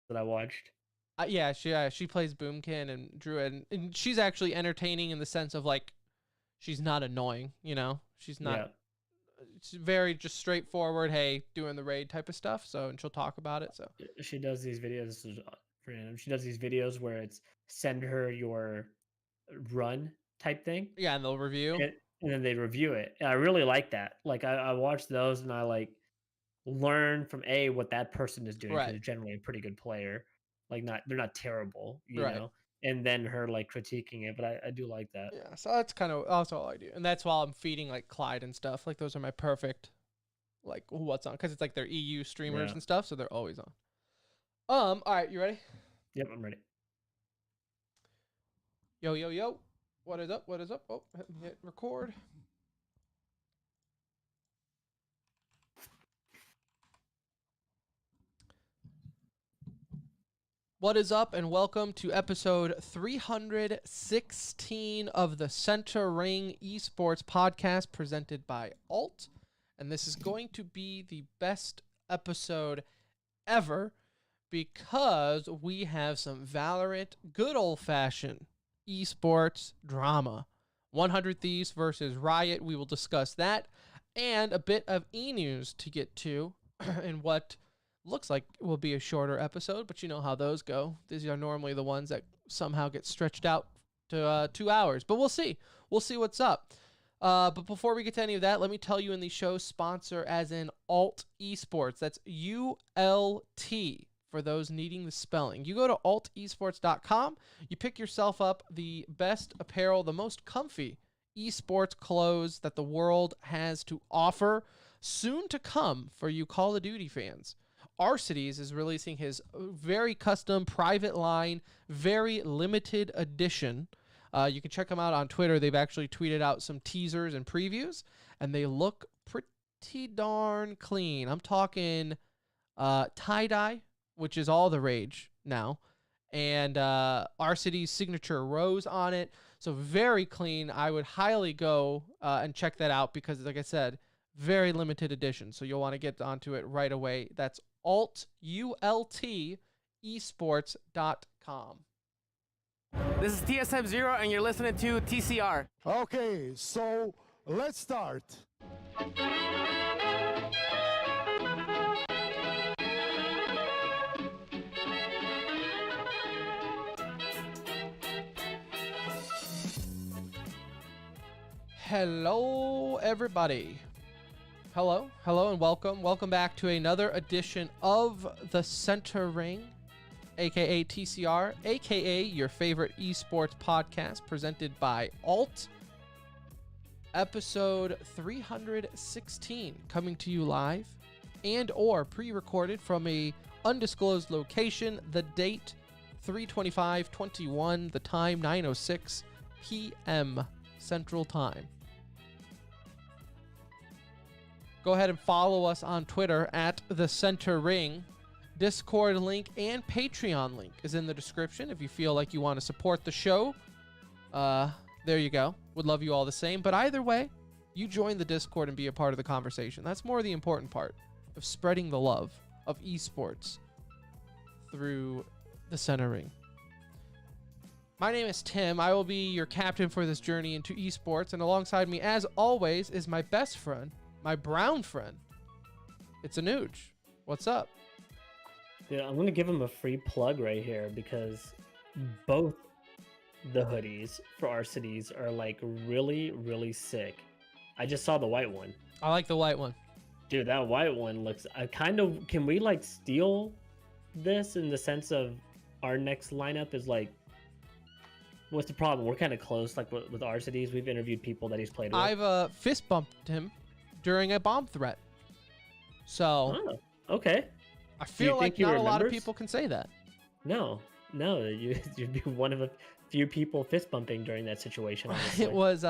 that I watched. Yeah, she plays Boomkin and Druid, and she's actually entertaining in the sense of like she's not annoying, she's not. Yeah. It's very just straightforward. Hey, doing the raid type of stuff. So, and she'll talk about it. So She does these videos. This is random. She does these videos where it's send her your run type thing, yeah, and they'll review. and then they review it. And I really like that. Like I watch those and I like learn from what that person is doing because Right, they're generally a pretty good player. Like they're not terrible, right. And then her like critiquing it. But I do like that. Yeah, so that's all I do, and that's while I'm feeding like Clyde and stuff. Like those are my perfect, like what's on, because it's like they're EU streamers Yeah. and stuff, so they're always on. All right, you ready? Yep, I'm ready. Yo, yo, yo. What is up? What is up? Oh, hit record. What is up, and welcome to episode 316 of the Center Ring Esports podcast presented by Alt. And this is going to be the best episode ever because we have some Valorant, good old-fashioned esports drama. 100 Thieves versus Riot, we will discuss that, and a bit of e-news to get to in what looks like it will be a shorter episode, but you know how those go. These are normally the ones that somehow get stretched out to 2 hours, but we'll see. We'll see what's up. But before we get to any of that, let me tell you in the show's sponsor, as in Alt Esports. That's ULT for those needing the spelling. You go to altesports.com, you pick yourself up the best apparel, the most comfy esports clothes that the world has to offer. Soon to come for you Call of Duty fans. Arcides is releasing his very custom private line, very limited edition. You can check them out on Twitter. They've actually tweeted out some teasers and previews, and they look pretty darn clean. I'm talking tie-dye, which is all the rage now, and Arcides' signature rose on it. So very clean. I would highly go and check that out because, like I said, very limited edition. So you'll want to get onto it right away. That's altesports.com. This is TSM Zero, and you're listening to TCR. Okay, so let's start. Hello, everybody. Hello, and welcome. Welcome back to another edition of the Center Ring, aka TCR, aka your favorite esports podcast presented by Alt. Episode 316 coming to you live and or pre-recorded from a undisclosed location. The date 3/25/21, the time 9:06 p.m. Central Time. Go ahead and follow us on Twitter at The Center Ring. Discord link and Patreon link is in the description if you feel like you want to support the show. There you go. Would love you all the same. But either way, you join the Discord and be a part of the conversation. That's more the important part of spreading the love of esports through the Center Ring. My name is Tim. I will be your captain for this journey into esports. And alongside me, as always, is my best friend, my brown friend. It's Anuj. What's up? Yeah, I'm gonna give him a free plug right here because both the hoodies for Arcides are like really, really sick. I just saw the white one. I like the white one. Dude, that white one looks. I kind of can we like steal this in the sense of our next lineup is like. What's the problem? We're kind of close, like with Arcides. We've interviewed people that he's played with. I've fist bumped him during a bomb threat. So, okay. I feel like not a lot of people can say that. No, you'd be one of a few people fist bumping during that situation. Honestly. It was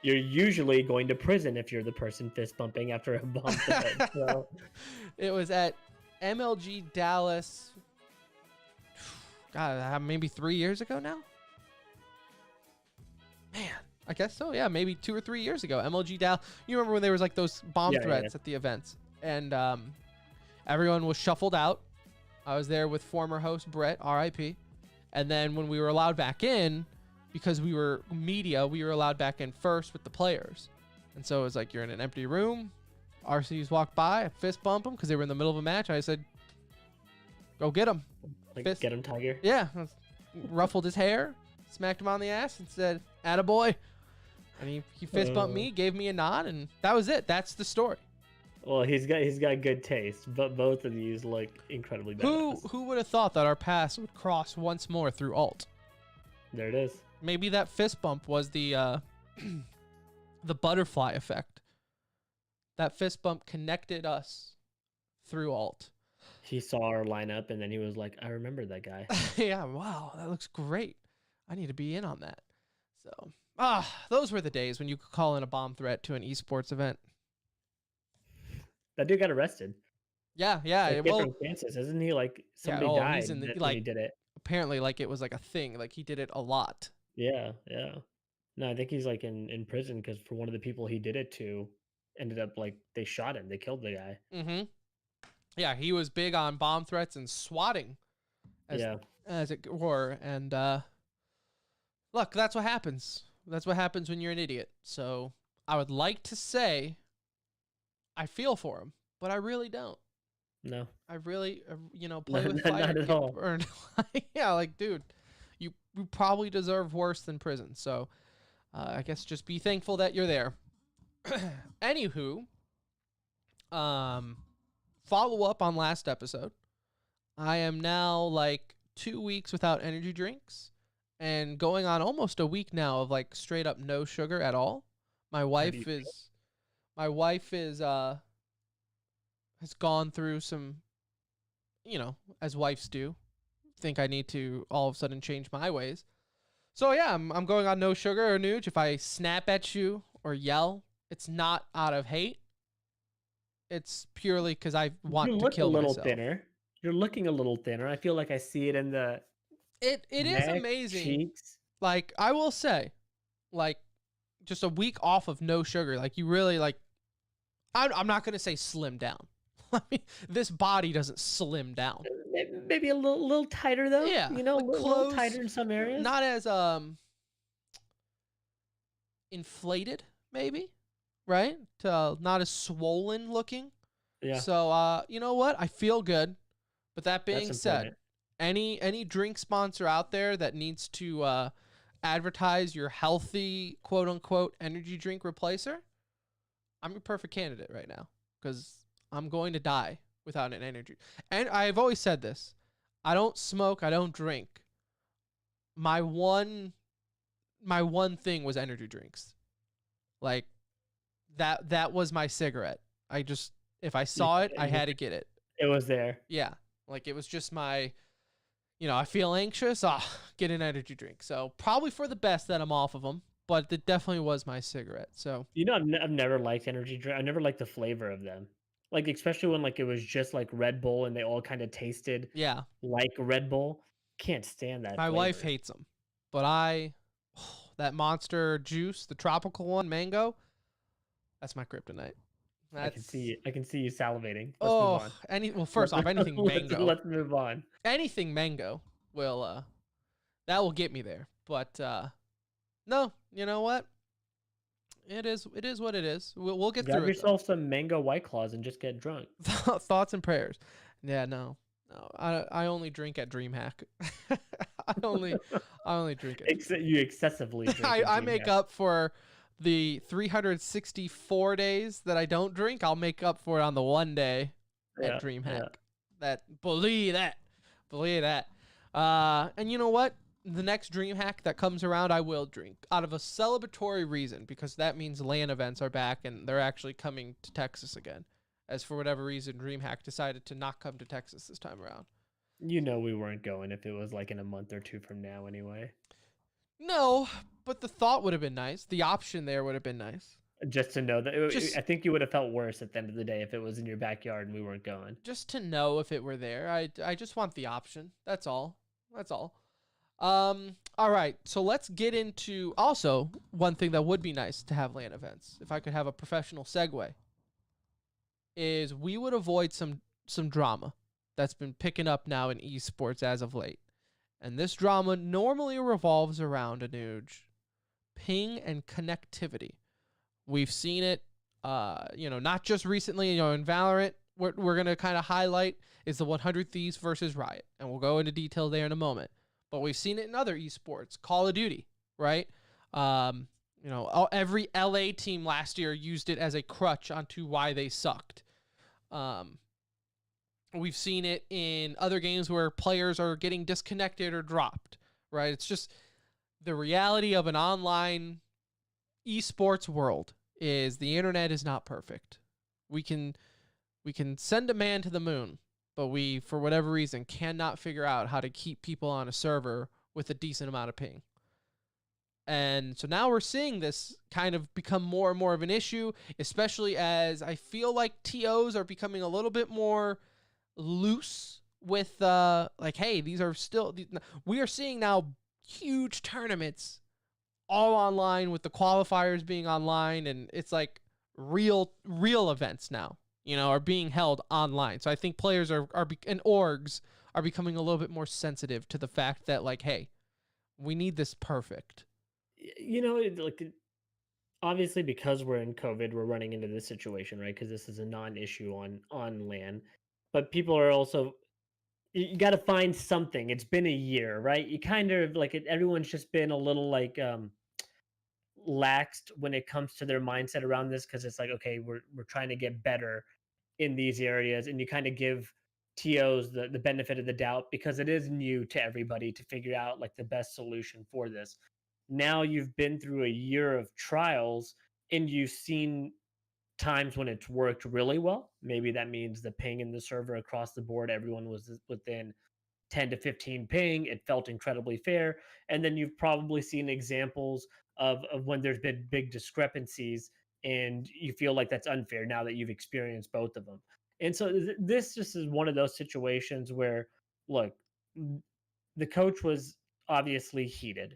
You're usually going to prison if you're the person fist bumping after a bomb threat. So. It was at MLG Dallas. God, maybe 3 years ago now. Man, I guess so. Yeah, maybe 2 or 3 years ago. MLG Dallas. You remember when there was like those bomb threats at the events, and everyone was shuffled out, I was there with former host Brett, RIP. And then when we were allowed back in, because we were media, we were allowed back in first with the players. And so it was like, you're in an empty room. RCs walked by, I fist bump them because they were in the middle of a match. I said, go get him. Like, Fist. get him, Tiger. Yeah. Ruffled his hair, smacked him on the ass and said, attaboy. And he fist bumped me, gave me a nod, and that was it. That's the story. Well, he's got good taste, but both of these look incredibly badass. Who would have thought that our paths would cross once more through alt? There it is. Maybe that fist bump was the the butterfly effect. That fist bump connected us through alt. He saw our lineup and then he was like, I remember that guy. Yeah, wow, that looks great. I need to be in on that. So, those were the days when you could call in a bomb threat to an esports event. That dude got arrested. Yeah. Like, Well, different chances, isn't he? Like somebody he's died in the, when like, he did it. apparently, like, it was like a thing. Like, he did it a lot. Yeah. No, I think he's like in prison because for one of the people he did it to ended up like they shot him. They killed the guy. Mm-hmm. Yeah, he was big on bomb threats and swatting, as it were. And look, that's what happens. That's what happens when you're an idiot. So I would like to say I feel for him, but I really don't. No. I really, play with fire. Not at all. Burned. Yeah, like, dude, you probably deserve worse than prison. So I guess just be thankful that you're there. Anywho, follow up on last episode. I am now like 2 weeks without energy drinks and going on almost a week now of like straight up no sugar at all. My wife is has gone through some, as wives do, think I need to all of a sudden change my ways. So yeah, I'm going on no sugar or nooch. If I snap at you or yell, it's not out of hate. It's purely because I want to kill myself. Thinner. You're looking a little thinner. I feel like I see it in the It is amazing. Cheeks. Like, I will say, like, just a week off of no sugar, like, you really, like, I'm not going to say slim down. I mean, this body doesn't slim down. Maybe a little tighter, though. Yeah. A little tighter in some areas. Not as inflated, maybe, right? Not as swollen looking. Yeah. So, you know what? I feel good. But that being said, any drink sponsor out there that needs to advertise your healthy, quote unquote, energy drink replacer, I'm your perfect candidate right now because I'm going to die without an energy. And I've always said this: I don't smoke, I don't drink. My one thing was energy drinks. Like that was my cigarette. If I saw it, I had to get it. It was there. Yeah. Like, it was just my, I feel anxious. Get an energy drink. So probably for the best that I'm off of them, but it definitely was my cigarette. So, I've never liked energy drink. I never liked the flavor of them. Like, especially when like it was just like Red Bull and they all kind of tasted like Red Bull. Can't stand that. My flavor. wife hates them, but that Monster juice, the tropical one, mango, that's my kryptonite. I can see you salivating. Let's move on. First off, anything mango. Let's move on. Anything mango will that will get me there. But no, you know what? It is what it is. We'll get through it. Grab yourself some mango White Claws and just get drunk. Thoughts and prayers. Yeah, no. I only drink at DreamHack. I only drink it. You excessively drink. I make up for the 364 days that I don't drink. I'll make up for it on the one day at DreamHack. Yeah. Believe that. And you know what? The next DreamHack that comes around, I will drink out of a celebratory reason, because that means LAN events are back and they're actually coming to Texas again. As for whatever reason, DreamHack decided to not come to Texas this time around. We weren't going if it was like in a month or two from now anyway. No, but the thought would have been nice. The option there would have been nice. Just to know that, I think you would have felt worse at the end of the day if it was in your backyard and we weren't going. Just to know if it were there. I just want the option. That's all. All right. So let's get into also one thing that would be nice to have LAN events. If I could have a professional segue, is we would avoid some drama. that's been picking up now in esports as of late. And this drama normally revolves around, Anuj, ping and connectivity. We've seen it, not just recently, in Valorant. What we're going to kind of highlight is the 100 Thieves versus Riot, and we'll go into detail there in a moment. But we've seen it in other esports, Call of Duty, right? Every LA team last year used it as a crutch onto why they sucked. We've seen it in other games where players are getting disconnected or dropped, right? It's just the reality of an online esports world is the internet is not perfect. We can send a man to the moon, but we, for whatever reason, cannot figure out how to keep people on a server with a decent amount of ping. And so now we're seeing this kind of become more and more of an issue, especially as I feel like TOs are becoming a little bit more loose with hey, these are still, we are seeing now huge tournaments all online with the qualifiers being online, and it's like real events now, are being held online. So I think players and orgs are becoming a little bit more sensitive to the fact that hey, we need this perfect. Obviously because we're in COVID, we're running into this situation, right? Because this is a non-issue on LAN, but people are also, you got to find something. It's been a year, right? You kind of everyone's just been a little laxed when it comes to their mindset around this, because it's okay, we're trying to get better in these areas, and you kind of give TOs the benefit of the doubt because it is new to everybody to figure out the best solution for this. Now you've been through a year of trials and you've seen times when it's worked really well. Maybe that means the ping in the server across the board, everyone was within 10 to 15 ping. It felt incredibly fair. And then you've probably seen examples of when there's been big discrepancies and you feel like that's unfair now that you've experienced both of them. And so this just is one of those situations where, look, the coach was obviously heated.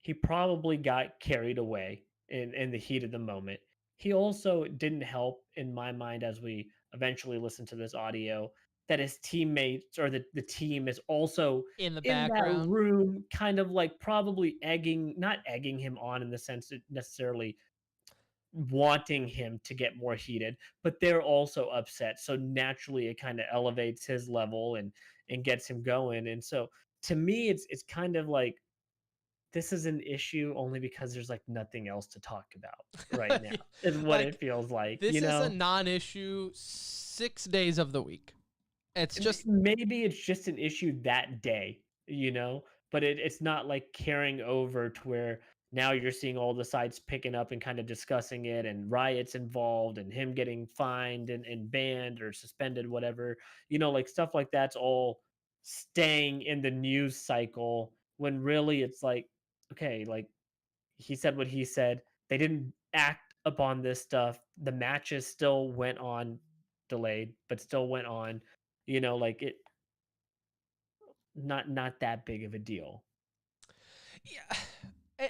He probably got carried away in the heat of the moment. He also didn't help, in my mind, as we eventually listen to this audio, that his teammates or the team is also In the in that background. room, kind of probably not egging him on in the sense that necessarily wanting him to get more heated, but they're also upset. So naturally it kind of elevates his level and gets him going. And so to me, it's kind of this is an issue only because there's nothing else to talk about right now, is what it feels like. This is a non-issue 6 days of the week. It's just, maybe it's just an issue that day, but it's not carrying over to where now you're seeing all the sides picking up and kind of discussing it, and Riot's involved and him getting fined and banned or suspended, whatever, stuff like that's all staying in the news cycle, when really it's okay, he said what he said. They didn't act upon this stuff. The matches still went on, delayed, but still went on. It not that big of a deal. yeah,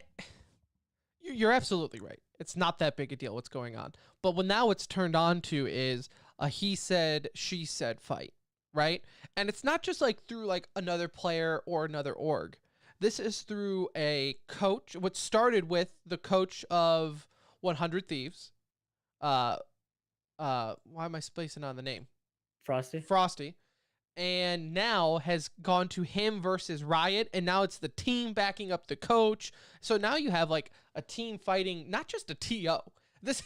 you're absolutely right. It's not that big a deal what's going on. But what now it's turned on to is a he said, she said fight, right? And it's not just through another player or another org. This is through a coach. What started with the coach of 100 Thieves. Why am I spacing on the name? Frosty. And now has gone to him versus Riot, and now it's the team backing up the coach. So now you have a team fighting, not just a TO. This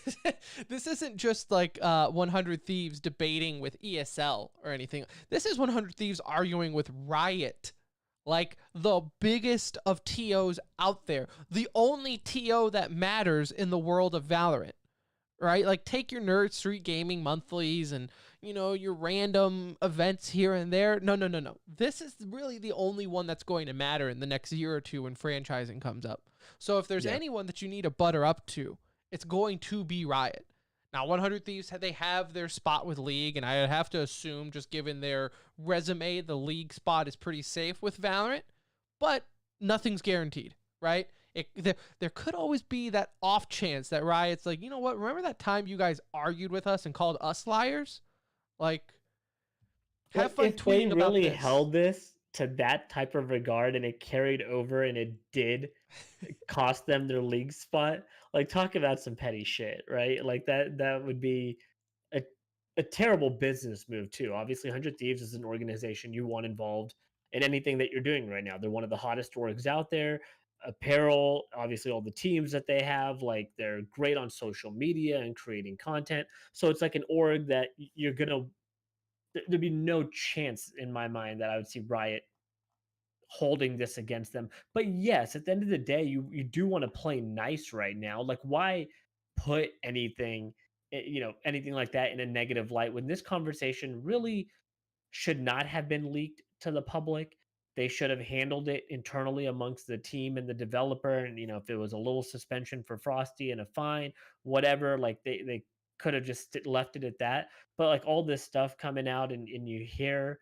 isn't just 100 Thieves debating with ESL or anything. This is 100 Thieves arguing with Riot. The biggest of TOs out there. The only TO that matters in the world of Valorant, right? Take your Nerd Street Gaming monthlies and, your random events here and there. No. This is really the only one that's going to matter in the next year or two when franchising comes up. So if there's anyone that you need to butter up to, it's going to be Riot. Now, 100 Thieves, they have their spot with League, and I have to assume, just given their resume, the League spot is pretty safe with Valorant, but nothing's guaranteed, right? There could always be that off chance that Riot's you know what, remember that time you guys argued with us and called us liars? Have fun If they tweeting about really this. held this to that type of regard and it carried over and it did cost them their league spot, like talk about some petty shit, right? Like that would be a a terrible business move too. Obviously, 100 Thieves is an organization you want involved in anything that you're doing right now. They're one of the hottest orgs out there. Apparel, obviously, all the teams that they have, like they're great on social media and creating content. So it's like an org that you're gonna. There'd be no chance in my mind that I would see Riot holding this against them. But yes, at the end of the day, you do want to play nice right now. Like why put anything anything like that in a negative light when this conversation really should not have been leaked to the public. They should have handled it internally amongst the team and the developer. And if it was a little suspension for Frosty and a fine, whatever, like they could have just left it at that. But like all this stuff coming out and you hear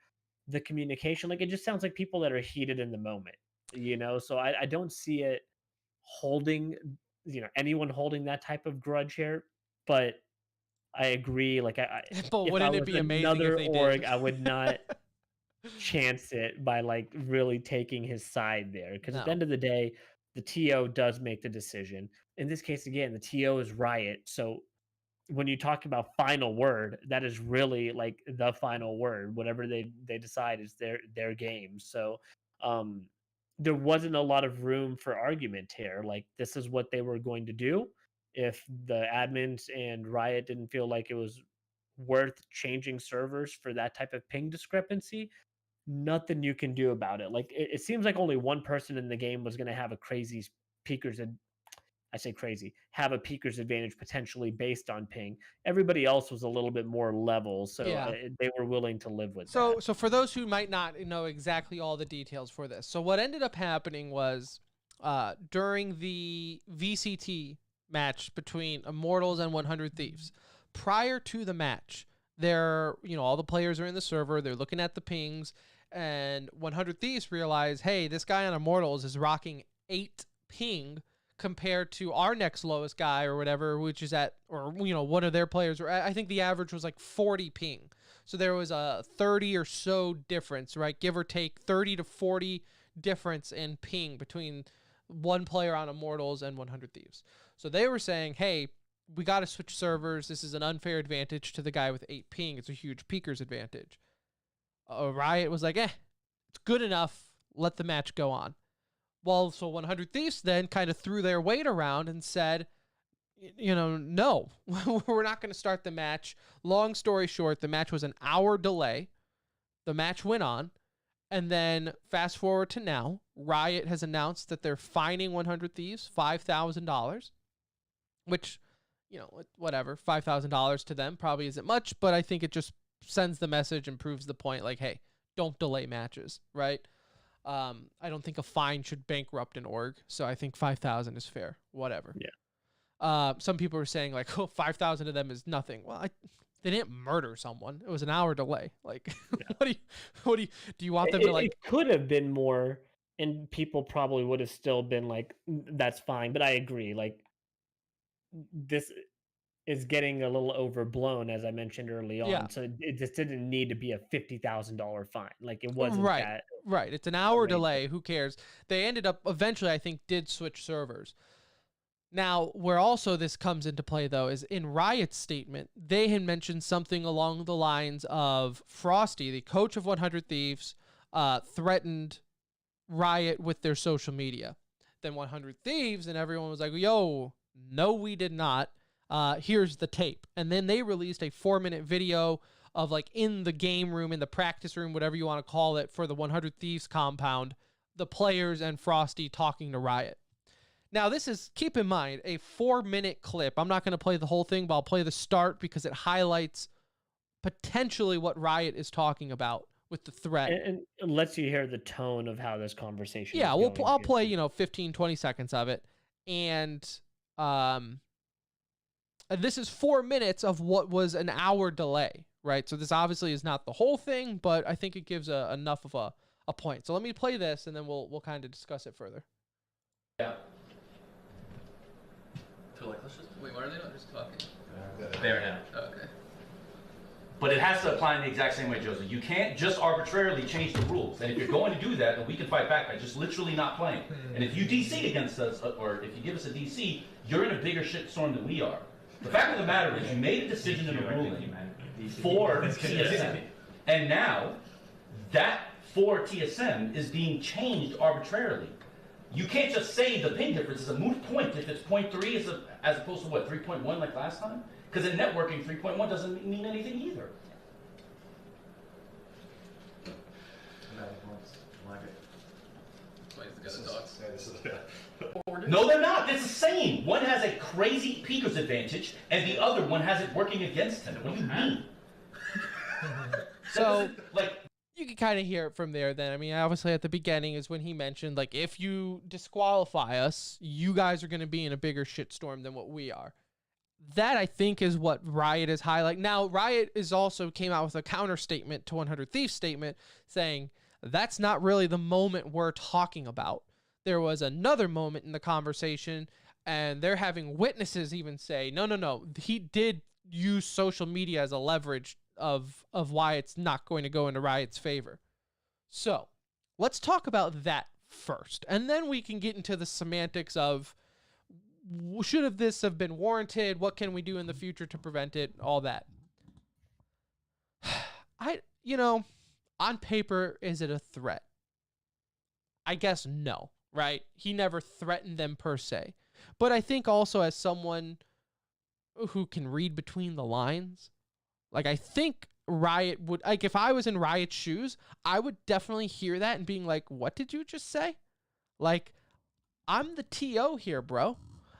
the communication, like it just sounds like people that are heated in the moment. So I don't see it holding anyone holding that type of grudge here. But I agree. Like But if I wouldn't it was be amazing if another they did? org, I would not chance it by like really taking his side there. Because at the No. end of the day, the TO does make the decision. In this case, again, the TO is Riot. So when you talk about final word, that is really like the final word. Whatever they decide is their game. So um there wasn't a lot of room for argument here. Like this is what they were going to do. If the admins and Riot didn't feel like it was worth changing servers for that type of ping discrepancy, nothing you can do about it. Like it seems like only one person in the game was going to have a crazy peakers. I say crazy, have a peaker's advantage potentially based on ping. Everybody else was a little bit more level, so Yeah. they were willing to live with that. So for those who might not know exactly all the details for this, so what ended up happening was during the VCT match between Immortals and 100 Thieves, prior to the match, all the players are in the server, they're looking at the pings, and 100 Thieves realize, hey, this guy on Immortals is rocking 8 ping compared to our next lowest guy or whatever, which is at, or one of their players, or I think the average was like 40 ping. So there was a 30 or so difference, right? Give or take 30 to 40 difference in ping between one player on Immortals and 100 Thieves. So they were saying, hey, we got to switch servers. This is an unfair advantage to the guy with 8 ping. It's a huge peaker's advantage. Riot was like, it's good enough. Let the match go on. Well, so 100 Thieves then kind of threw their weight around and said, no, we're not going to start the match. Long story short, the match was an hour delay. The match went on. And then fast forward to now, Riot has announced that they're fining 100 Thieves $5,000, which, whatever, $5,000 to them probably isn't much, but I think it just sends the message and proves the point, like, hey, don't delay matches, right? I don't think a fine should bankrupt an org, so I think 5,000 is fair. Whatever. Yeah. Some people are saying like, 5,000 of them is nothing. Well, they didn't murder someone. It was an hour delay. Like, Yeah. do you want them to like? It could have been more, and people probably would have still been like, that's fine. But I agree. Like this is getting a little overblown, as I mentioned early Yeah. on. So it just didn't need to be a $50,000 fine. Like it wasn't Right. that. Right. It's an hour Outrageous. delay. Who cares? They ended up eventually, I think, did switch servers. Now, where also this comes into play, though, is in Riot's statement, they had mentioned something along the lines of Frosty, the coach of 100 Thieves, threatened Riot with their social media. Then 100 Thieves and everyone was like, yo, no, we did not. Here's the tape. And then they released a 4-minute video of like in the game room, in the practice room, whatever you want to call it, for the 100 Thieves compound, the players and Frosty talking to Riot. Now, this is, keep in mind, a 4-minute clip. I'm not going to play the whole thing, but I'll play the start because it highlights potentially what Riot is talking about with the threat. And it lets you hear the tone of how this conversation Yeah, is going I'll too. play, 15, 20 seconds of it. And this is 4 minutes of what was an hour delay, right? So this obviously is not the whole thing, but I think it gives enough of a point. So let me play this, and then we'll kind of discuss it further. Yeah. So like, let's just wait. What are they doing? Just talking. There now. Okay. But it has to apply in the exact same way, Joseph. You can't just arbitrarily change the rules. And if you're going to do that, then we can fight back by just literally not playing. And if you DC against us, or if you give us a DC, you're in a bigger shitstorm than we are. The fact of the matter is, you made a decision in the ruling for TSM. And now, that for TSM is being changed arbitrarily. You can't just say the ping difference is a moot point if it's 0.3 as opposed to what, 3.1 like last time? Because in networking, 3.1 doesn't mean anything either. No, they're not. It's the same. One has a crazy Peeker's advantage, and the other one has it working against him. What do you mean? So, like, you can kind of hear it from there then. I mean, obviously at the beginning is when he mentioned, like, if you disqualify us, you guys are going to be in a bigger shitstorm than what we are. That, I think, is what Riot is highlighting. Now, Riot is also came out with a counter statement to 100 Thieves statement saying that's not really the moment we're talking about. There was another moment in the conversation, and they're having witnesses even say, no, he did use social media as a leverage of why it's not going to go into Riot's favor. So, let's talk about that first, and then we can get into the semantics of should this have been warranted? What can we do in the future to prevent it? All that. On paper, is it a threat? I guess no, right? He never threatened them per se. But I think also as someone who can read between the lines, like I think Riot would, like if I was in Riot's shoes, I would definitely hear that and being like, what did you just say? Like, I'm the TO here, bro.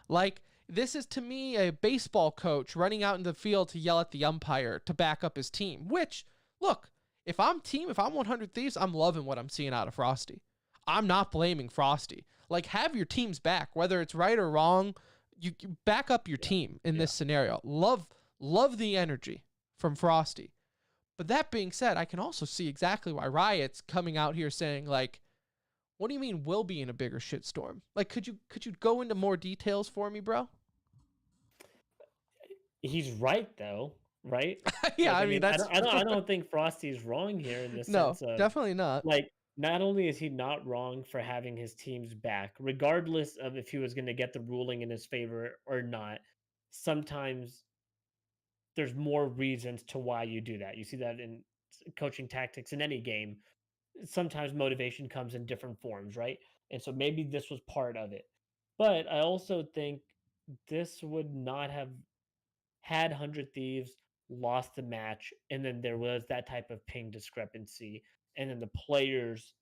Like, this is to me a baseball coach running out in the field to yell at the umpire to back up his team. Which, look, if I'm 100 Thieves, I'm loving what I'm seeing out of Frosty. I'm not blaming Frosty. Like, have your teams back, whether it's right or wrong. You back up your team in this scenario. Love the energy from Frosty. But that being said, I can also see exactly why Riot's coming out here saying, like, what do you mean we'll be in a bigger shitstorm? Like, could you go into more details for me, bro? He's right though, right? Yeah, Like, I mean that's I don't think Frosty's wrong here in the no, sense of definitely not. like not only is he not wrong for having his teams back, regardless of if he was going to get the ruling in his favor or not. Sometimes there's more reasons to why you do that. You see that in coaching tactics in any game. Sometimes motivation comes in different forms, right? And so maybe this was part of it. But I also think this would not have had 100 Thieves lost the match, and then there was that type of ping discrepancy, and then the players,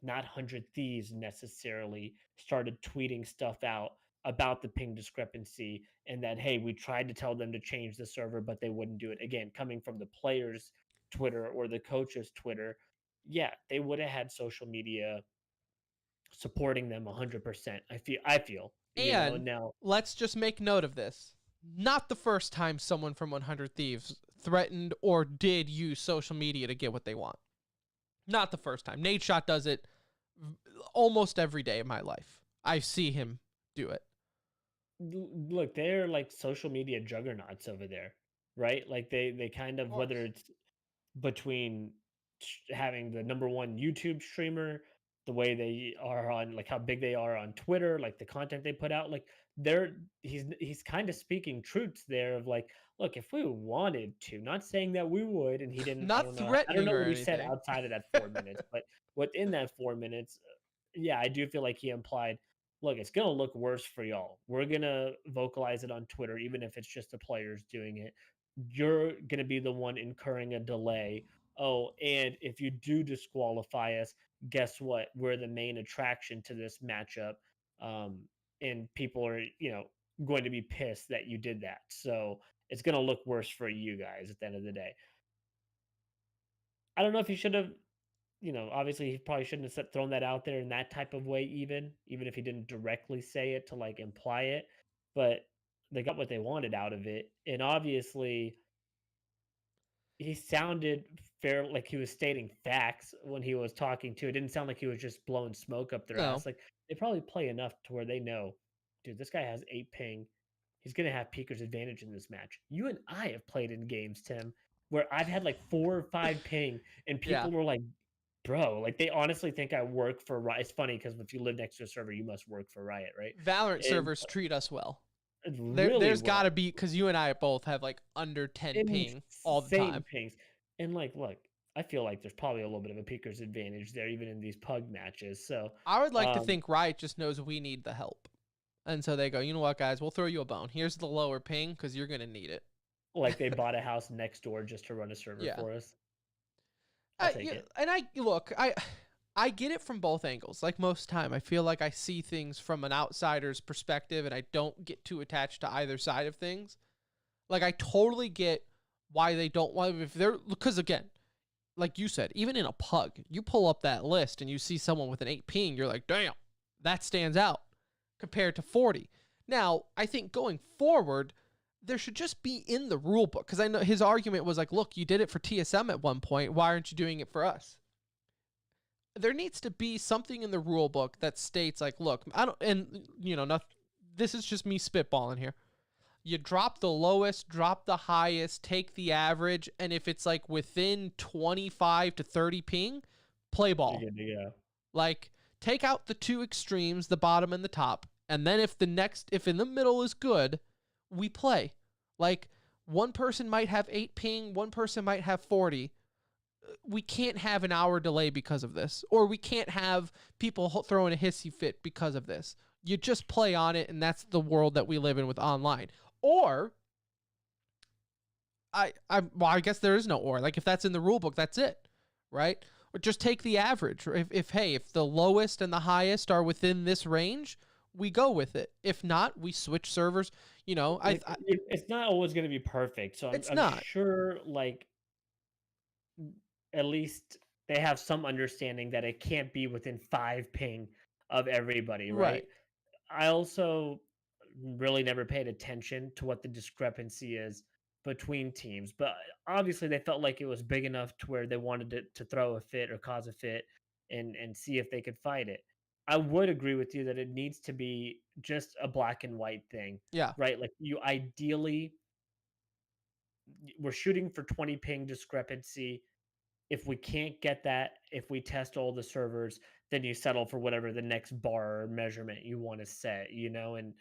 not 100 Thieves necessarily, started tweeting stuff out about the ping discrepancy and that, hey, we tried to tell them to change the server, but they wouldn't do it. Again, coming from the players' Twitter or the coach's Twitter, yeah, they would have had social media supporting them 100%. I feel, And now let's just make note of this. Not the first time someone from 100 Thieves threatened or did use social media to get what they want. Not the first time. Nate Shot does it almost every day of my life. I see him do it. look, they're like social media juggernauts over there, right? Like they kind of, whether it's between having the number one YouTube streamer, the way they are on, like how big they are on Twitter, like the content they put out, like he's kind of speaking truths there of like, look, if we wanted to, not saying that we would, and he didn't. Not I don't threatening know or what he said anything. outside of that 4 minutes, but within that 4 minutes, yeah, I do feel like he implied, look, it's gonna look worse for y'all. We're gonna vocalize it on Twitter, even if it's just the players doing it. You're gonna be the one incurring a delay. Oh, and if you do disqualify us, guess what? We're the main attraction to this matchup. Um, and people are, going to be pissed that you did that. So it's gonna look worse for you guys at the end of the day. I don't know if he should have, obviously he probably shouldn't have thrown that out there in that type of way, even if he didn't directly say it to like imply it. But they got what they wanted out of it, and obviously he sounded fair, like he was stating facts when he was talking to. It didn't sound like he was just blowing smoke up their No. ass. Like they probably play enough to where they know, dude, this guy has 8 ping. He's gonna have Peeker's advantage in this match. You and I have played in games, Tim. where I've had like 4 or 5 ping, and Yeah. people were like, "Bro," like they honestly think I work for Riot. It's funny because if you live next to a server, you must work for Riot, right? Valorant And servers treat us well. it's really There's got well. to be, because you and I both have like under 10 ping all the Insane time. pings. And like, look, I feel like there's probably a little bit of a peaker's advantage there, even in these pug matches. So, I would like to um, think Riot just knows we need the help. And so they go, you know what, guys, we'll throw you a bone. Here's the lower ping because you're going to need it. like they bought a house next door just to run a server Yeah. for us. I'll take it. And I get it from both angles. Like most time, I feel like I see things from an outsider's perspective and I don't get too attached to either side of things. Like I totally get why they don't want, if they're, because again, like you said, even in a pug, you pull up that list and you see someone with an 8 ping, you're like, damn, that stands out compared to 40. Now, I think going forward, there should just be in the rule book, because I know his argument was like, look, you did it for TSM at one point. Why aren't you doing it for us? There needs to be something in the rule book that states like, look, I don't, and you know, this is just me spitballing here. You drop the lowest, drop the highest, take the average, and if it's like within 25 to 30 ping, play ball. You're good to go. Like, take out the two extremes, the bottom and the top, and then if in the middle is good, we play. Like, one person might have 8 ping, one person might have 40. We can't have an hour delay because of this, or we can't have people throwing a hissy fit because of this. You just play on it, and that's the world that we live in with online. Or, well, I guess there is no or. Like, if that's in the rule book, that's it, right? Or just take the average. If the lowest and the highest are within this range, we go with it. If not, we switch servers. You know, It's not always going to be perfect. So It's I'm not. sure, like, at least they have some understanding that it can't be within 5 ping of everybody, right? Right. I also really never paid attention to what the discrepancy is between teams, but obviously they felt like it was big enough to where they wanted to throw a fit or cause a fit and see if they could fight it. I would agree with you that it needs to be just a black and white thing, Yeah. right? Like you ideally we're shooting for 20 ping discrepancy. If we can't get that, if we test all the servers, then you settle for whatever the next bar or measurement you want to set, and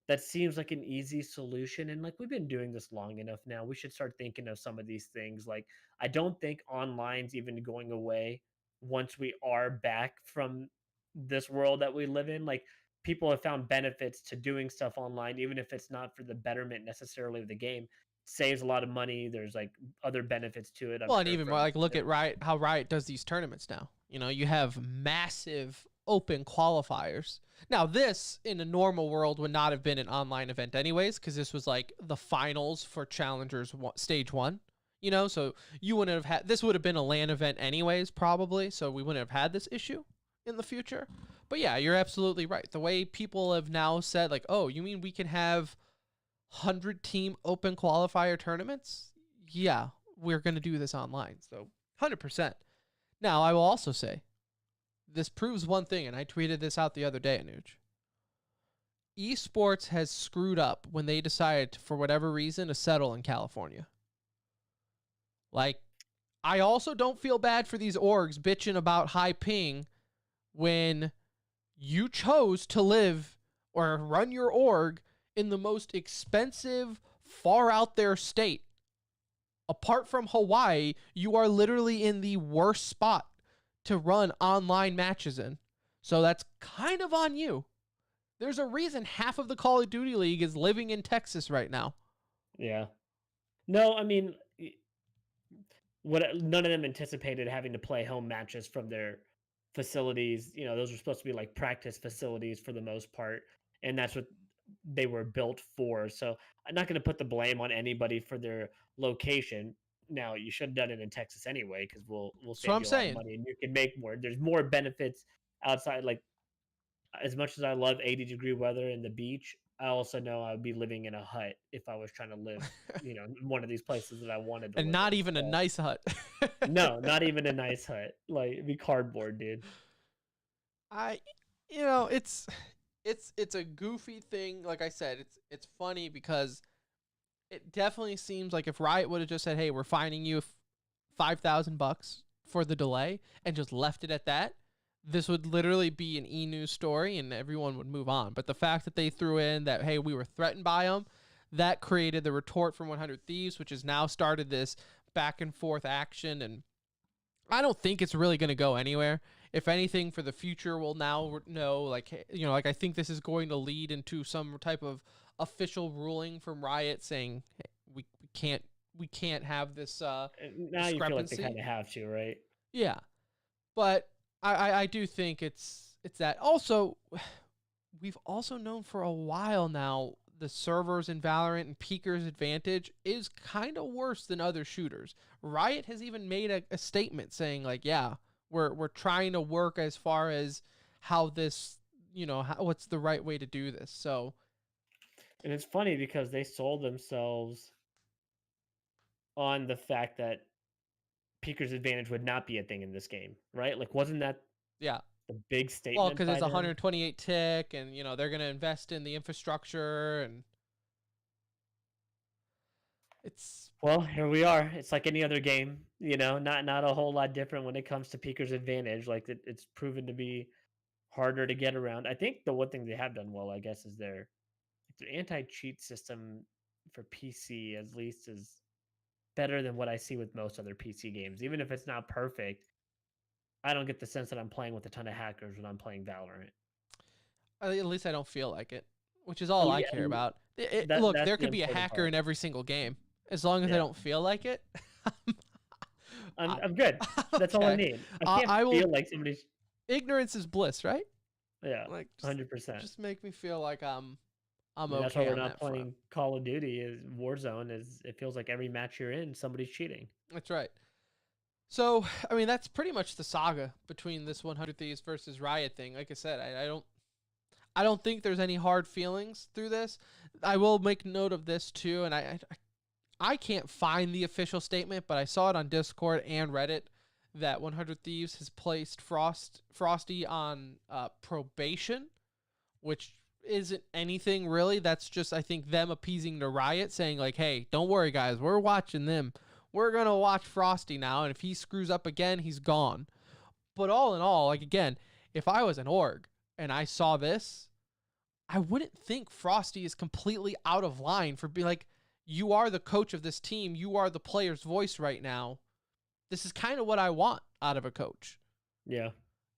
that seems like an easy solution. And like we've been doing this long enough now, we should start thinking of some of these things. Like I don't think online's even going away once we are back from this world that we live in. Like people have found benefits to doing stuff online, even if it's not for the betterment necessarily of the game. It saves a lot of money. There's like other benefits to it. I'm Well, and sure even more, from like, look at Riot, how Riot does these tournaments now. You know, you have massive open qualifiers. Now, this in a normal world would not have been an online event anyways, because this was like the finals for Challengers Stage 1. You know, so you wouldn't have had, this would have been a LAN event anyways, probably, so we wouldn't have had this issue in the future. But yeah, you're absolutely right. The way people have now said, like, oh, you mean we can have 100-team open qualifier tournaments? Yeah, we're going to do this online. So 100%. Now, I will also say, this proves one thing, and I tweeted this out the other day, Anuj. Esports has screwed up when they decided, for whatever reason, to settle in California. Like, I also don't feel bad for these orgs bitching about high ping when you chose to live or run your org in the most expensive, far out there state. Apart from Hawaii, you are literally in the worst spot to run online matches in. So that's kind of on you. There's a reason half of the Call of Duty League is living in Texas right now. Yeah. No, I mean, none of them anticipated having to play home matches from their facilities. Those were supposed to be like practice facilities for the most part, and that's what they were built for. So I'm not going to put the blame on anybody for their location. Now, you should have done it in Texas anyway, because we'll That's what save I'm you a lot of saying. money and you can make more. There's more benefits outside. Like, as much as I love 80-degree weather and the beach, I also know I would be living in a hut if I was trying to live, in one of these places that I wanted to And live not in. even a So, nice hut. no, not even a nice hut. Like, it'd be cardboard, dude. It's a goofy thing. Like I said, it's funny because it definitely seems like if Riot would have just said, "Hey, we're fining you $5,000 for the delay," and just left it at that, this would literally be an e-news story and everyone would move on. But the fact that they threw in that, hey, we were threatened by them, that created the retort from 100 Thieves, which has now started this back and forth action. And I don't think it's really going to go anywhere. If anything, for the future, we'll now know, like, like I think this is going to lead into some type of official ruling from Riot saying, hey, we can't have this Now you feel like they discrepancy. kind of have to, right? Yeah, but I do think it's that. Also, we've also known for a while now the servers in Valorant and Peeker's advantage is kind of worse than other shooters. Riot has even made a statement saying like, yeah, we're trying to work as far as how this, what's the right way to do this. So, And it's funny because they sold themselves on the fact that Peeker's advantage would not be a thing in this game, right? Like, wasn't that yeah. the big Well, statement because by it's them? 128 tick, and they're gonna invest in the infrastructure, and it's Well, here we are. It's like any other game, not a whole lot different when it comes to Peeker's advantage. Like it's proven to be harder to get around. I think the one thing they have done well, I guess, is their anti-cheat system for PC at least is better than what I see with most other PC games. Even if it's not perfect, I don't get the sense that I'm playing with a ton of hackers when I'm playing Valorant. at least I don't feel like it, which is all Oh I yeah, care about. Look, that's there the could be a important hacker part. in every single game, as long as I Yeah, don't feel like it. I'm I- I'm good. That's all I okay, need. I can't I will. feel like somebody's Ignorance is bliss, right? yeah, Like 100%. just make me feel like I'm And that's why okay we're on not that front. playing Call of Duty is Warzone is it feels like every match you're in, somebody's cheating. That's right. So, I mean, that's pretty much the saga between this 100 Thieves versus Riot thing. Like I said, I don't think there's any hard feelings through this. I will make note of this too, and I can't find the official statement, but I saw it on Discord and Reddit that 100 Thieves has placed Frosty on probation, which isn't anything really. That's just, I think, them appeasing the Riot, saying like, hey, don't worry guys, we're watching them. We're gonna watch Frosty now, and if he screws up again, he's gone. But all in all, like again, if I was an org and I saw this, I wouldn't think Frosty is completely out of line for being like, you are the coach of this team, you are the player's voice right now. This is kind of what I want out of a coach. Yeah.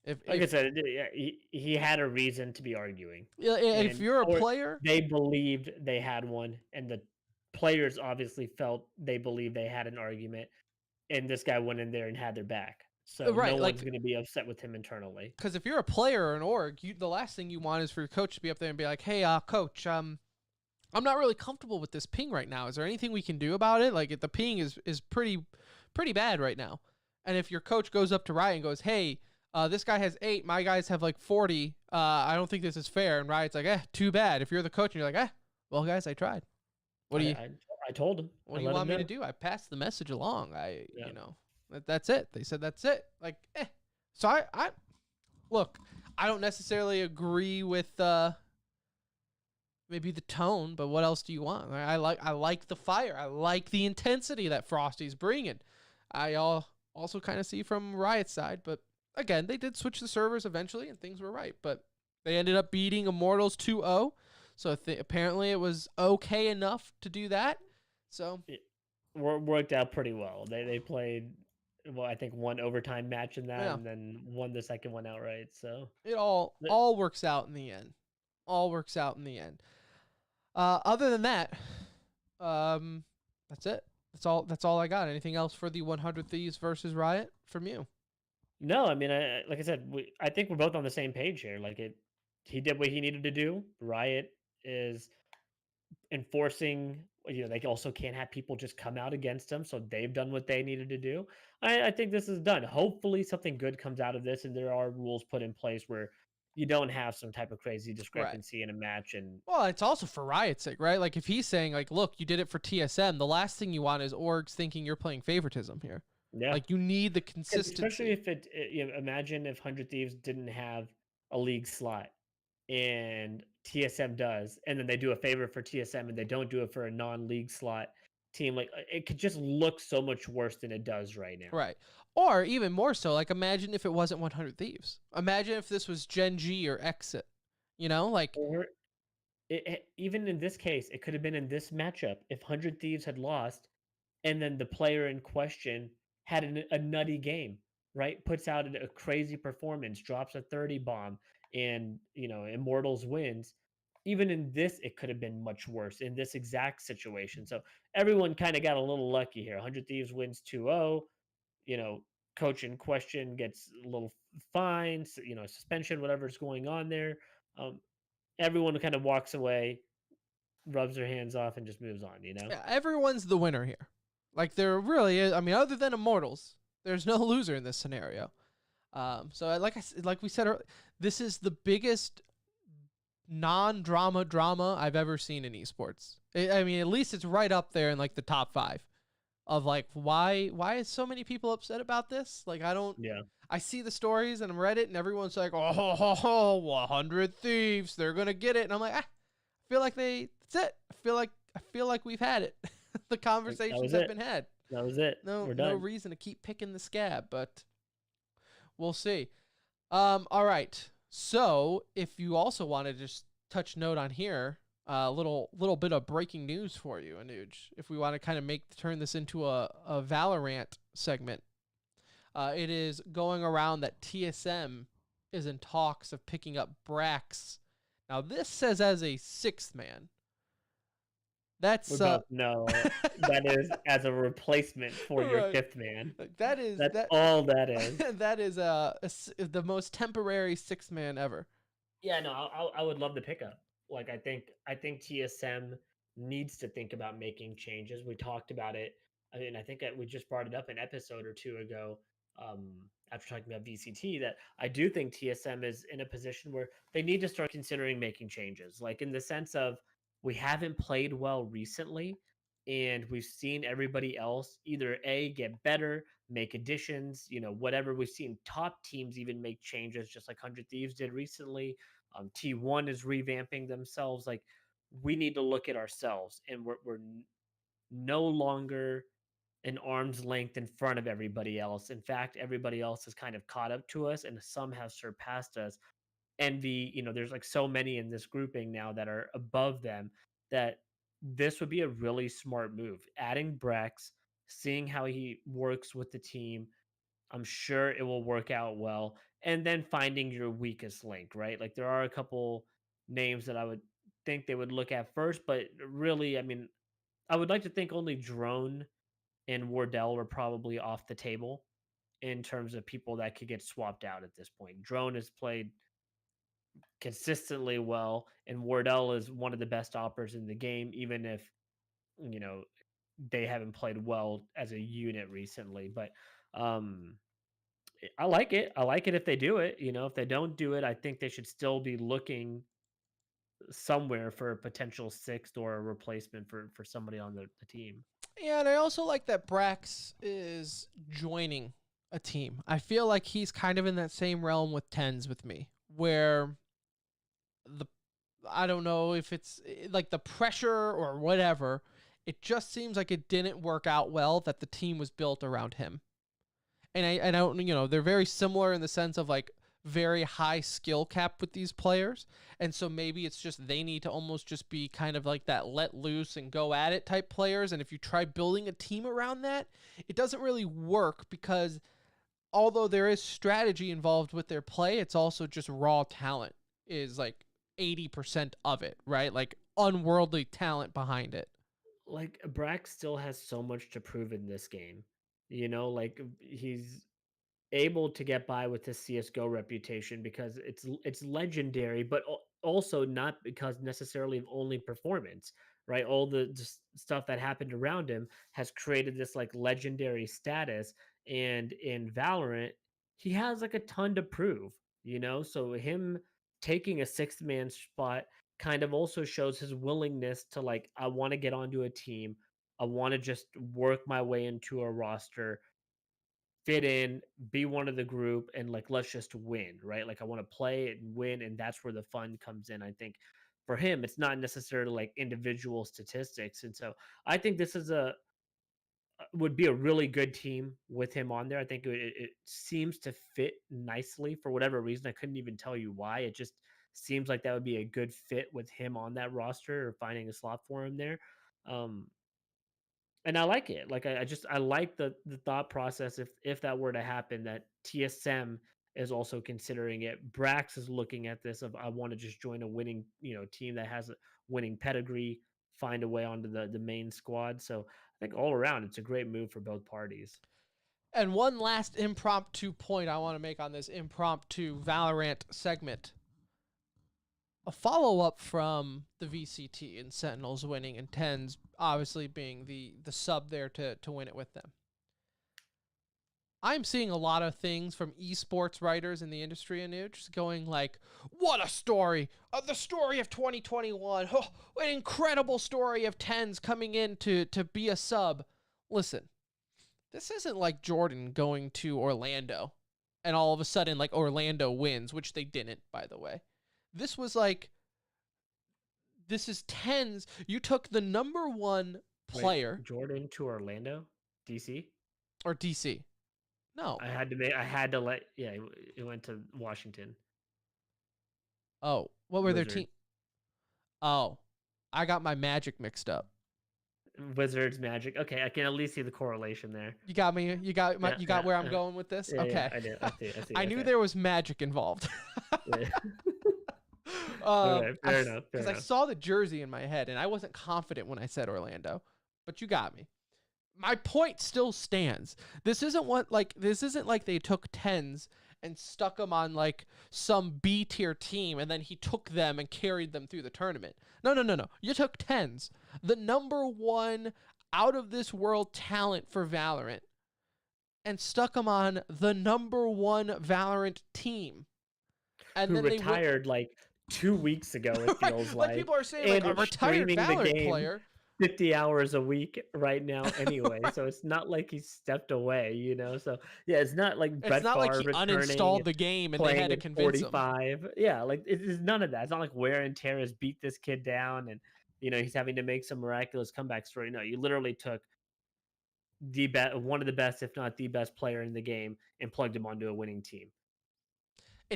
If Like I said, yeah, he had a reason to be arguing. if And you're a or player, they believed they had one, and the players obviously felt they believed they had an argument, and this guy went in there and had their back. So no right? one's Like, going to be upset with him internally. because if you're a player or an org, the last thing you want is for your coach to be up there and be like, "Hey, coach, I'm not really comfortable with this ping right now. Is there anything we can do about it? Like, the ping is pretty bad right now." And if your coach goes up to Riot and goes, "Hey, this guy has 8, my guys have like 40. I don't think this is fair." And Riot's like, too bad." If you're the coach and you're like, well, guys, I tried. What do you I told him. what I do you let him want me to know. do? I passed the message along. Yeah. That's it. They said that's it. Like, So I look, I don't necessarily agree with maybe the tone, but what else do you want? I like the fire. I like the intensity that Frosty's bringing. Also kind of see from Riot's side, but again, they did switch the servers eventually and things were right, but they ended up beating Immortals 2-0. So apparently it was okay enough to do that. So Worked out pretty well. They played, well, I think one overtime match in that, yeah, and then won the second one outright. So it all works out in the end. All works out in the end. Other than that, that's it. That's all I got. Anything else for the 100 Thieves versus Riot from you? no, I mean, like I said, I think we're both on the same page here. Like he did what he needed to do. Riot is enforcing. They also can't have people just come out against them. So they've done what they needed to do. I think this is done. Hopefully, something good comes out of this, and there are rules put in place where you don't have some type of crazy Right. discrepancy in a match. And Well, it's also for Riot's sake, right? Like if he's saying like, look, you did it for TSM, the last thing you want is orgs thinking you're playing favoritism here. yeah, Like you need the 'cause especially consistency. if imagine if 100 Thieves didn't have a league slot. and TSM does, and then they do a favor for TSM and they don't do it for a non-league slot team. Like it could just look so much worse than it does right now. Right. Or even more so, like imagine if it wasn't 100 Thieves. Imagine if this was Gen G or Exit. You know, like Or even in this case, it could have been in this matchup if 100 Thieves had lost, and then the player in question had a nutty game, right? Puts out a crazy performance, drops a 30 bomb, and Immortals wins. Even in this, it could have been much worse in this exact situation. So everyone kind of got a little lucky here. 100 Thieves wins 2-0. You know, coach in question gets a little fine, suspension, whatever's going on there. Um, Everyone kind of walks away, rubs their hands off, and just moves on. yeah, everyone's the winner here. Like there really is. I mean, other than Immortals, there's no loser in this scenario. Like we said, this is the biggest non-drama drama I've ever seen in esports. I mean, at least it's right up there in like the top 5 of like why is so many people upset about this? Like Yeah. I see the stories and I'm read it and everyone's like, oh, 100 Thieves, they're gonna get it, and I'm like, I feel like that's it. I feel like we've had it. The conversations have been had. That was it. No, We're done. no reason to keep picking the scab, but we'll see. All right. So if you also want to just touch note on here, a little bit of breaking news for you, Anuj. If we want to kind of turn this into a Valorant segment, it is going around that TSM is in talks of picking up Brax. Now this says as a 6th man. That's no, that is as a replacement for your Right. 5th man. That's all that is. that is the most temporary 6th man ever. Yeah, no, I would love the pickup. Like I think TSM needs to think about making changes. We talked about it. I mean, I think that we just brought it up an episode or two ago. After talking about VCT, that I do think TSM is in a position where they need to start considering making changes. Like in the sense of we haven't played well recently, and we've seen everybody else either A, get better, make additions, whatever. We've seen top teams even make changes, just like 100 Thieves did recently. T1 is revamping themselves. Like we need to look at ourselves, and we're no longer an arm's length in front of everybody else. In fact, everybody else has kind of caught up to us, and some have surpassed us. Envy, there's like so many in this grouping now that are above them, that this would be a really smart move. Adding Brex, seeing how he works with the team, I'm sure it will work out well. And then finding your weakest link, right? Like there are a couple names that I would think they would look at first, but really, I mean, I would like to think only Drone and Wardell were probably off the table in terms of people that could get swapped out at this point. Drone has played consistently well, and Wardell is one of the best operators in the game, even if you know they haven't played well as a unit recently. But um, I like it. I like it if they do it. If they don't do it, I think they should still be looking somewhere for a potential 6th or a replacement for somebody on the team. Yeah, and I also like that Brax is joining a team. I feel like he's kind of in that same realm with Tens with me, where the I don't know if it's like the pressure or whatever. It just seems like it didn't work out well that the team was built around him. And I don't, they're very similar in the sense of like very high skill cap with these players. And so maybe it's just they need to almost just be kind of like that let loose and go at it type players. And if you try building a team around that, it doesn't really work because although there is strategy involved with their play, it's also just raw talent is like 80% of it, right? Like unworldly talent behind it. Like Brack still has so much to prove in this game. Like he's able to get by with his CS:GO reputation because it's legendary, but also not because necessarily of only performance, right? All the just stuff that happened around him has created this like legendary status, and in Valorant, he has like a ton to prove. So him taking a 6th man spot kind of also shows his willingness to like, I want to get onto a team. I want to just work my way into a roster. fit in, be one of the group, and like let's just win, right? Like I want to play and win, and that's where the fun comes in. I think for him, it's not necessarily like individual statistics, and so I think this is a would be a really good team with him on there. I think it seems to fit nicely for whatever reason. I couldn't even tell you why. It just seems like that would be a good fit with him on that roster or finding a slot for him there. Um, and I like it. Like I like the thought process if that were to happen that TSM is also considering it. Brax is looking at this of I want to just join a winning, team that has a winning pedigree, find a way onto the main squad. So I think all around it's a great move for both parties. And one last impromptu point I want to make on this impromptu Valorant segment. A follow-up from the VCT and Sentinels winning and Tens obviously being the sub there to win it with them. I'm seeing a lot of things from esports writers in the industry and just going like, what a story! The story of 2021. Oh, an incredible story of Tens coming in to be a sub. Listen, this isn't like Jordan going to Orlando and all of a sudden like Orlando wins, which they didn't, by the way. This was like, this is Tens. You took the number one player. Wait, Jordan to Orlando, DC, or DC. No. I had to let. Yeah, it went to Washington. Oh, what were their Wizards. team? Oh, I got my Magic mixed up. Wizards, Magic. Okay, I can at least see the correlation there. You got me. You got my. Yeah, You got yeah, where I'm going with this. Yeah, Okay. yeah, I did. I see. I knew okay. there was magic involved. Yeah. Okay, fair enough. Because I saw the jersey in my head, and I wasn't confident when I said Orlando, but you got me. My point still stands. This isn't like they took Tens and stuck them on like some B tier team, and then he took them and carried them through the tournament. No. You took Tens, the number one out of this world talent for Valorant, and stuck them on the number one Valorant team. And who then retired like 2 weeks ago, it feels like people are saying like a retired Valorant player 50 hours a week right now anyway. So it's not like he stepped away, So yeah, it's not like it's not like he uninstalled the game and they had to convince 45. him. Yeah, like it's none of that. It's not like wear and tear has beat this kid down and he's having to make some miraculous comeback story. No, you literally took one of the best, if not the best player in the game and plugged him onto a winning team.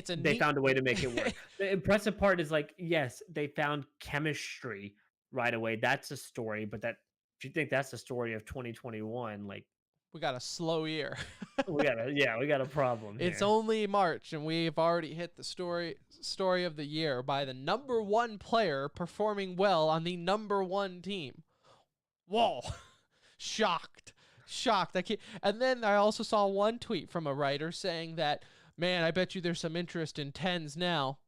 They found a way to make it work. The impressive part is like, yes, they found chemistry right away. That's a story, but if you think that's the story of 2021, like we got a slow year. we got a problem. It's only March and we've already hit the story of the year by the number one player performing well on the number one team. Whoa. Shocked. I can't. And then I also saw one tweet from a writer saying that, man, I bet you there's some interest in Tens now.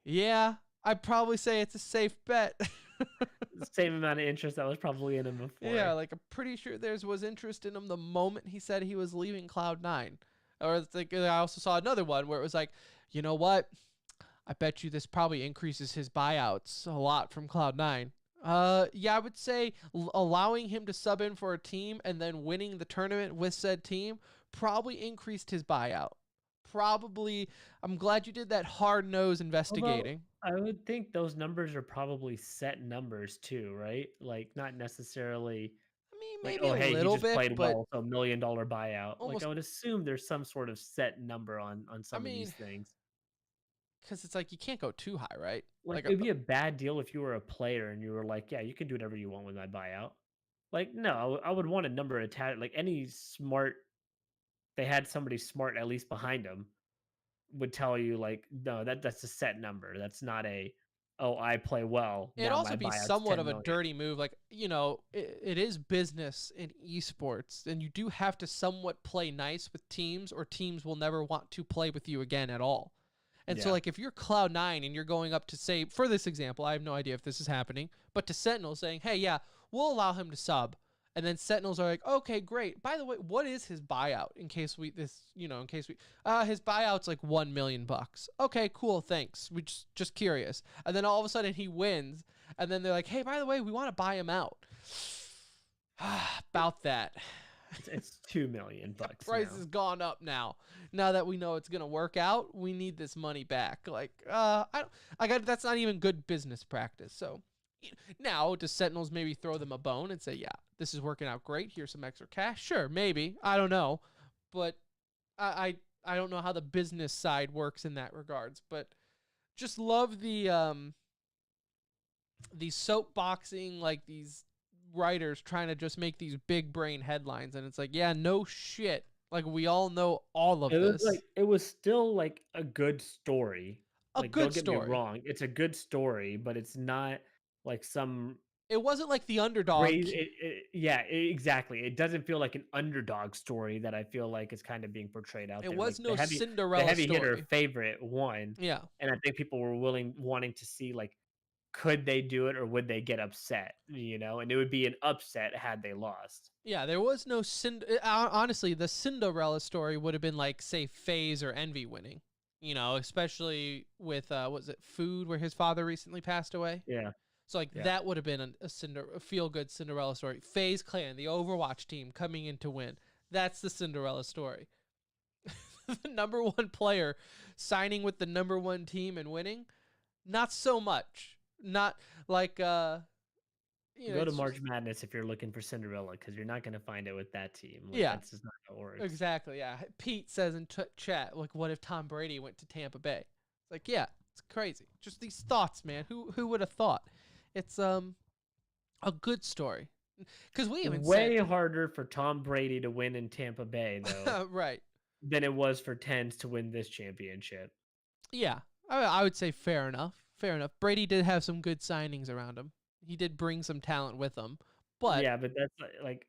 Yeah, I'd probably say it's a safe bet. The same amount of interest that was probably in him before. Yeah, like I'm pretty sure there was interest in him the moment he said he was leaving Cloud9. Or it's like I also saw another one where it was like, you know what? I bet you this probably increases his buyouts a lot from Cloud9. Yeah, I would say allowing him to sub in for a team and then winning the tournament with said team probably increased his buyout. Probably. I'm glad you did that hard nose investigating. Although, I would think those numbers are probably set numbers too, right? Like not necessarily. I mean, maybe like, a little he just bit, played but well, so $1 million buyout. Almost, like I would assume there's some sort of set number on some of these things. Because it's like you can't go too high, right? Like it'd be a bad deal if you were a player and you were like, yeah, you can do whatever you want with my buyout. Like no, I would want a number attached. Like any smart, they had somebody smart at least behind them would tell you like, no, that's a set number. That's not I play well. It'd also be somewhat of a dirty move. Like, it is business in esports, and you do have to somewhat play nice with teams, or teams will never want to play with you again at all. And so, like, if you're Cloud9 and you're going up to say, for this example, I have no idea if this is happening, but to Sentinel saying, hey, yeah, we'll allow him to sub. And then Sentinels are like, okay, great. By the way, what is his buyout? His buyout's like $1 million. Okay, cool, thanks. We just curious. And then all of a sudden he wins, and then they're like, hey, by the way, we want to buy him out. About that. It's $2 million Price now. has gone up now. Now that we know it's gonna work out, we need this money back. Like, that's not even good business practice. So now, does Sentinels maybe throw them a bone and say, yeah, this is working out great. Here's some extra cash. Sure, maybe. I don't know, but I don't know how the business side works in that regards. But just love the soapboxing, like these writers trying to just make these big brain headlines, and it's like, yeah, no shit. Like, we all know all of this. It was still like a good story. A Like, good don't get me story. wrong, it's a good story, but it's not like some It wasn't like the underdog. crazy. Exactly. It doesn't feel like an underdog story that I feel like is kind of being portrayed out there. It was Like no the Cinderella heavy story. hitter favorite won, Yeah. and I think people were wanting to see like, could they do it or would they get upset? You know, and it would be an upset had they lost. Yeah, there was no honestly, the Cinderella story would have been like, say, FaZe or Envy winning. You know, especially with was it Food, where his father recently passed away. Yeah. So like that would have been a feel good Cinderella story. FaZe Clan, the Overwatch team, coming in to win. That's the Cinderella story. The number one player signing with the number one team and winning, not so much. Not like Go to March Madness if you're looking for Cinderella, because you're not going to find it with that team. Like, Yeah. That's just not how it works. Exactly, yeah. Pete says in chat, like, what if Tom Brady went to Tampa Bay? It's like, yeah, it's crazy. Just these thoughts, man. Who would have thought? It's a good story. Because we even way harder for Tom Brady to win in Tampa Bay, though, right, than it was for Tens to win this championship. Yeah, I would say fair enough. Fair enough. Brady did have some good signings around him. He did bring some talent with him. But yeah, but that's like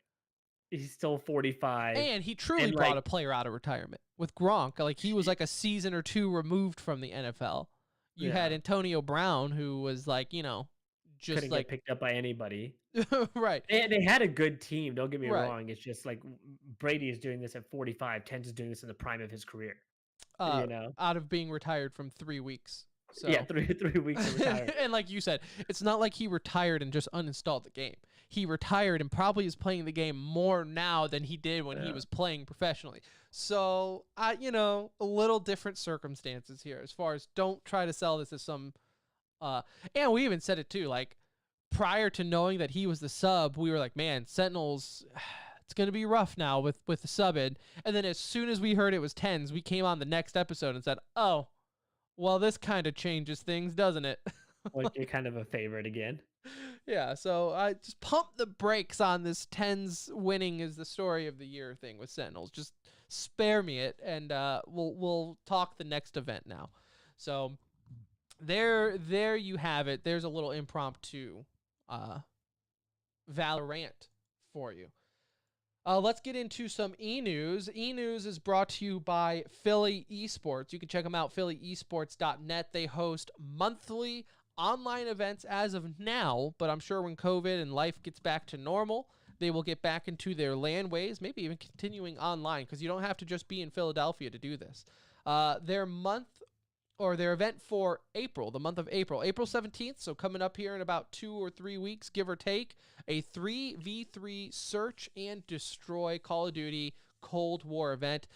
he's still 45. And he truly brought a player out of retirement. With Gronk, like he was like a season or two removed from the NFL. You had Antonio Brown, who was like, you know, just couldn't like get picked up by anybody. Right. They had a good team, don't get me wrong. It's just like Brady is doing this at 45, Tens is doing this in the prime of his career. You know, out of being retired from 3 weeks. So. Yeah, three weeks of retirement. And like you said, it's not like he retired and just uninstalled the game. He retired and probably is playing the game more now than he did when he was playing professionally. So, you know, a little different circumstances here as far as don't try to sell this as some, and we even said it too, like prior to knowing that he was the sub, we were like, man, Sentinels, it's going to be rough now with the sub in. And then as soon as we heard it was Tens, we came on the next episode and said, oh, well, this kind of changes things, doesn't it? Like you're kind of a favorite again. Yeah, so I just pump the brakes on this Tens winning is the story of the year thing with Sentinels. Just spare me it, and we'll talk the next event now. So there you have it. There's a little impromptu Valorant for you. Let's get into some e-news. E-news is brought to you by Philly Esports. You can check them out, phillyesports.net. They host monthly online events as of now, but I'm sure when COVID and life gets back to normal, they will get back into their LAN ways, maybe even continuing online, because you don't have to just be in Philadelphia to do this. Their event for April, the month of April 17th, so coming up here in about 2 or 3 weeks, give or take, a 3v3 search and destroy Call of Duty Cold War event,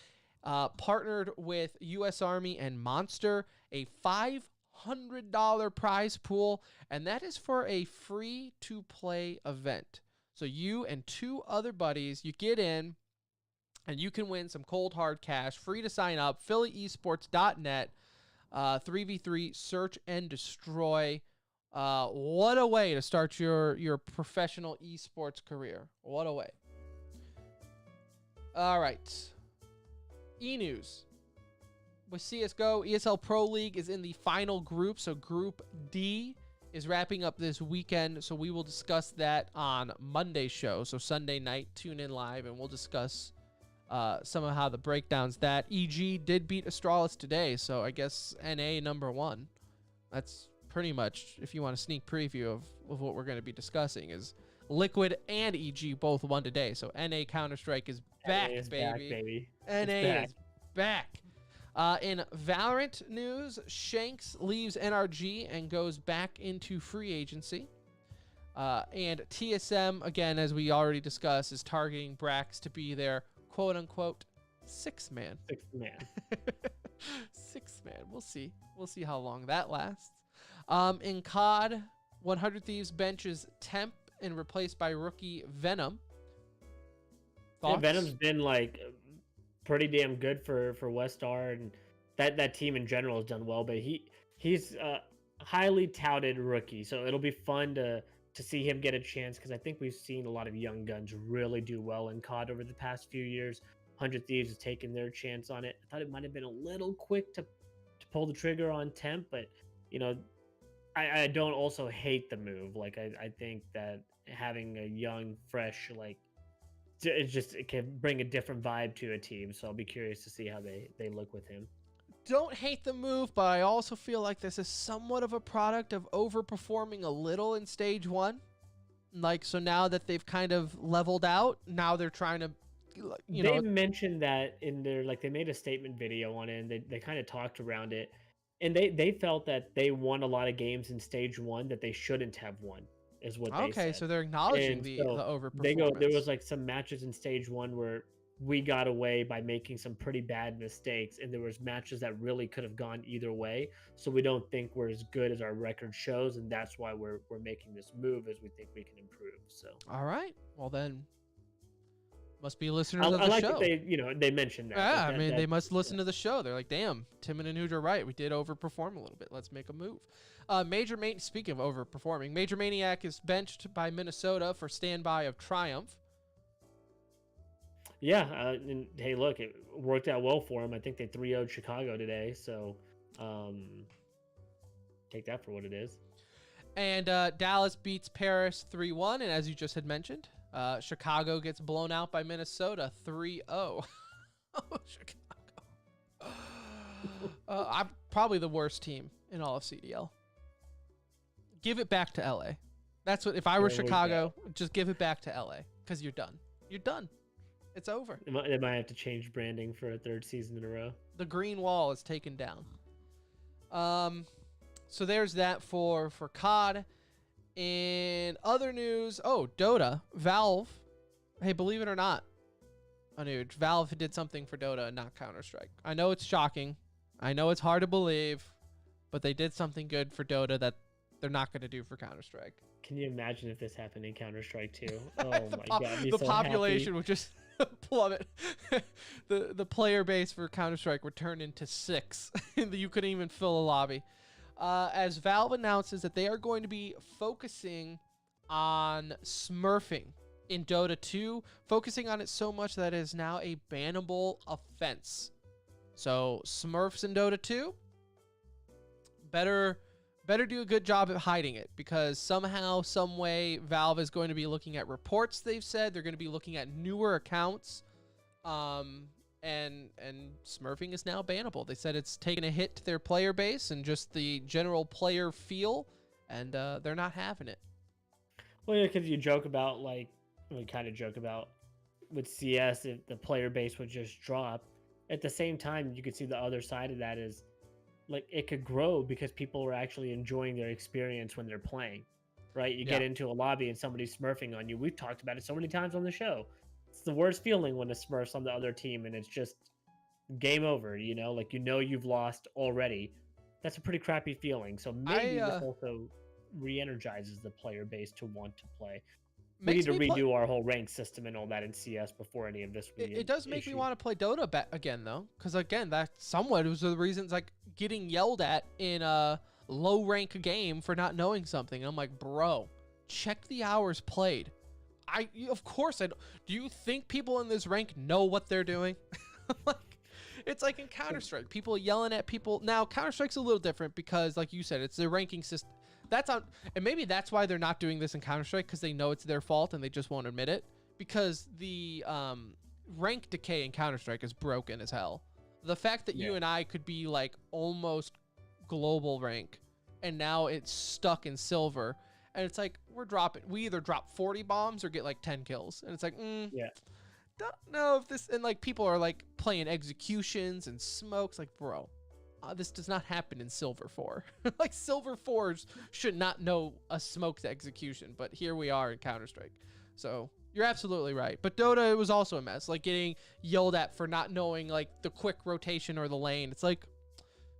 partnered with U.S. Army and Monster, a $500 prize pool, and that is for a free-to-play event. So you and 2 other buddies, you get in, and you can win some cold hard cash, free to sign up, phillyesports.net. 3v3 search and destroy. What a way to start your professional esports career. What a way. All right. E-news. With CSGO, ESL Pro League is in the final group. So Group D is wrapping up this weekend. So we will discuss that on Monday's show. So Sunday night, tune in live and we'll discuss some of how the breakdowns that EG did beat Astralis today, so I guess NA #1. That's pretty much, if you want a sneak preview of what we're going to be discussing, is Liquid and EG both won today. So NA Counter-Strike is back, baby. NA is back. In Valorant news, Shanks leaves NRG and goes back into free agency. And TSM, again, as we already discussed, is targeting Brax to be their quote-unquote sixth man. Sixth man. Sixth man. We'll see. We'll see how long that lasts. In COD, 100 Thieves benches Temp and replaced by rookie Venom. Yeah, Venom's been like pretty damn good for Westar, and that team in general has done well. But he's a highly touted rookie, so it'll be fun to see him get a chance, because I think we've seen a lot of young guns really do well in COD over the past few years. 100 Thieves has taken their chance on it. I thought it might have been a little quick to pull the trigger on Temp, but you know, I don't also hate the move. Like I think that having a young, fresh, like it can bring a different vibe to a team. So I'll be curious to see how they look with him. Don't hate the move, but I also feel like this is somewhat of a product of overperforming a little in stage 1. Like, so now that they've kind of leveled out, now they're trying to, they mentioned that in their, like, they made a statement video on it, and they kind of talked around it, and they felt that they won a lot of games in stage 1 that they shouldn't have won, is what they said. Okay, so they're acknowledging the overperformance. There was like some matches in stage 1 where we got away by making some pretty bad mistakes, and there was matches that really could have gone either way. So we don't think we're as good as our record shows, and that's why we're making this move, as we think we can improve. So all right, well then, must be listeners of the I like show. that they mentioned that. Yeah, I mean, they must listen to the show. They're like, damn, Tim and Anuj are right. We did overperform a little bit. Let's make a move. Speaking of overperforming, Major Maniac is benched by Minnesota for standby of Triumph. Yeah, and hey, look, it worked out well for him. I think they 3-0'd Chicago today, so take that for what it is. And Dallas beats Paris 3-1, and as you just had mentioned, Chicago gets blown out by Minnesota 3-0. Oh, Chicago. I'm probably the worst team in all of CDL. Give it back to LA. That's what, if I were Chicago, just give it back to LA, because you're done. You're done. It's over. They might have to change branding for a 3rd season in a row. The green wall is taken down. So there's that for COD. In other news, Dota, Valve. Hey, believe it or not, Anuj, Valve did something for Dota and not Counter-Strike. I know it's shocking. I know it's hard to believe, but they did something good for Dota that they're not going to do for Counter-Strike. Can you imagine if this happened in Counter-Strike too? Oh my god, the population would just plummet. the player base for Counter-Strike would turn into 6. You couldn't even fill a lobby. As Valve announces that they are going to be focusing on smurfing in Dota 2, focusing on it so much that it is now a bannable offense. So Smurfs in Dota 2, better do a good job at hiding it, because somehow, some way, Valve is going to be looking at reports. They've said they're going to be looking at newer accounts, and smurfing is now bannable. They said it's taken a hit to their player base and just the general player feel, and they're not having it. Well, yeah, because you joke about, like, we kind of joke about with CS, if the player base would just drop. At the same time, you could see the other side of that is, like, it could grow because people are actually enjoying their experience when they're playing, right? You get into a lobby and somebody's smurfing on you. We've talked about it so many times on the show. It's the worst feeling when a smurf's on the other team and it's just game over, like, you've lost already. That's a pretty crappy feeling. So maybe this also re-energizes the player base to want to play. We need to redo our whole rank system and all that in CS before any of this. It does make me want to play Dota again, though, because again, that somewhat was the reasons, like, getting yelled at in a low rank game for not knowing something. And I'm like, bro, check the hours played. Of course, do you think people in this rank know what they're doing? Like, it's like in Counter-Strike, people yelling at people. Now, Counter-Strike's a little different because, like you said, it's the ranking system. And maybe that's why they're not doing this in Counter-Strike, because they know it's their fault and they just won't admit it. Because the rank decay in Counter-Strike is broken as hell. The fact that you and I could be like almost global rank, and now it's stuck in silver, and it's like we either drop 40 bombs or get like 10 kills, and it's like, don't know if this, and like people are like playing executions and smokes, like, bro, this does not happen in Silver 4. Like, Silver 4s should not know a smoked execution, but here we are in Counter-Strike. So you're absolutely right. But Dota, it was also a mess, like getting yelled at for not knowing like the quick rotation or the lane. It's like,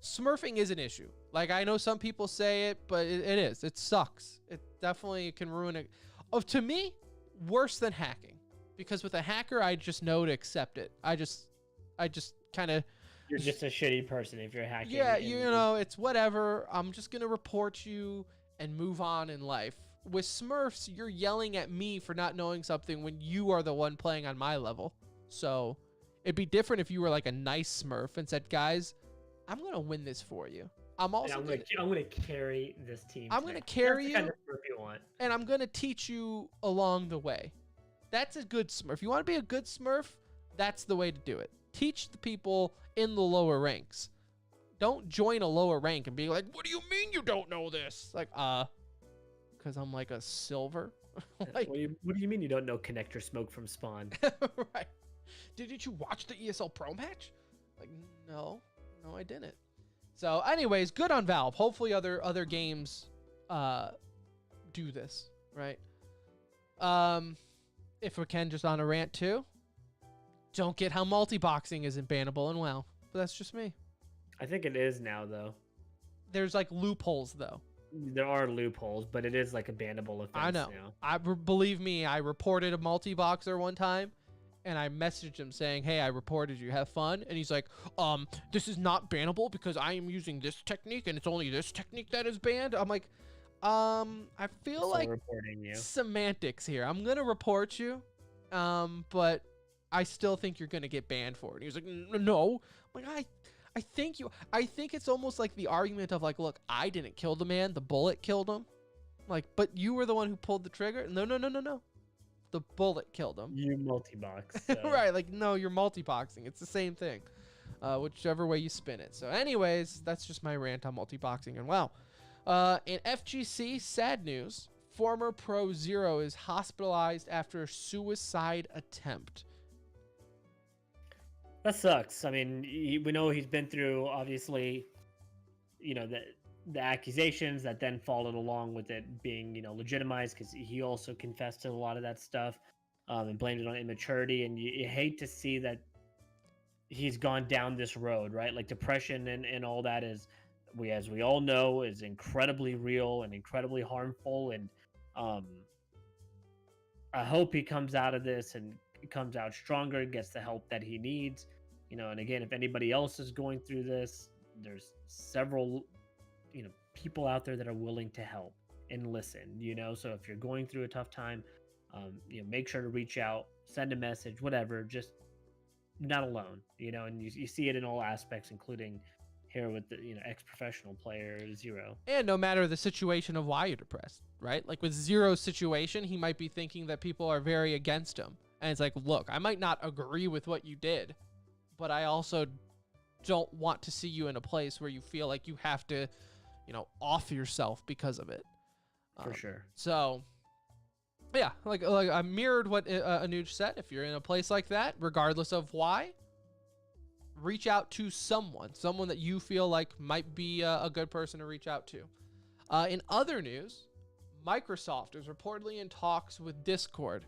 smurfing is an issue. Like, I know some people say it, but it is. It sucks. It definitely can ruin it. To me, worse than hacking. Because with a hacker, I just know to accept it. I just kind of... You're just a shitty person if you're hacking. Yeah, you know, it's whatever. I'm just going to report you and move on in life. With Smurfs, you're yelling at me for not knowing something when you are the one playing on my level. So it'd be different if you were like a nice Smurf and said, guys, I'm going to win this for you. I'm also I'm gonna carry this team. I'm gonna carry That's you, the kind of Smurf you want. and I'm gonna teach you along the way. That's a good Smurf. If you want to be a good Smurf, that's the way to do it. Teach the people in the lower ranks. Don't join a lower rank and be like, "What do you mean you don't know this?" Like, because I'm like a silver. Like, What do you mean you don't know connector smoke from spawn? right? Didn't you watch the ESL Pro match? Like, no, I didn't. So, anyways, good on Valve. Hopefully, other games do this, right? If we can, just on a rant too. Don't get how multi-boxing isn't bannable in WoW, but that's just me. I think it is now, though. There's like loopholes, though. There are loopholes, but it is like a bannable offense I know. now. Believe me, I reported a multi-boxer one time, and I messaged him saying, "Hey, I reported you. Have fun." And he's like, this is not bannable because I am using this technique, and it's only this technique that is banned." I'm like, I feel Still like reporting you. semantics here. I'm gonna report you, but I still think you're gonna get banned for it. And he was like, "No." I'm like, I think it's almost like the argument of like, look, I didn't kill the man, the bullet killed him. Like, but you were the one who pulled the trigger. No. The bullet killed him. You multi-box. So. Right, like, no, you're multi-boxing. It's the same thing, whichever way you spin it. So anyways, that's just my rant on multi-boxing. And wow, in FGC, sad news, former Pro Zero is hospitalized after a suicide attempt. That sucks. I mean, we know he's been through, obviously, you know, the accusations that then followed along with it being, you know, legitimized, because he also confessed to a lot of that stuff and blamed it on immaturity. And you hate to see that he's gone down this road, right? Like depression and all that is, as we all know, is incredibly real and incredibly harmful. And I hope he comes out of this and comes out stronger, gets the help that he needs. You know, and again, if anybody else is going through this, there's several, you know, people out there that are willing to help and listen, you know. So if you're going through a tough time, you know, make sure to reach out, send a message, whatever. Just not alone, you know. And you see it in all aspects, including here with the, you know, ex-professional player Zero. And no matter the situation of why you're depressed, right? Like with Zero's situation, he might be thinking that people are very against him. And it's like, look, I might not agree with what you did, but I also don't want to see you in a place where you feel like you have to, you know, off yourself because of it. For sure. So, yeah, like I mirrored what Anuj said. If you're in a place like that, regardless of why, reach out to someone that you feel like might be a good person to reach out to. In other news, Microsoft is reportedly in talks with Discord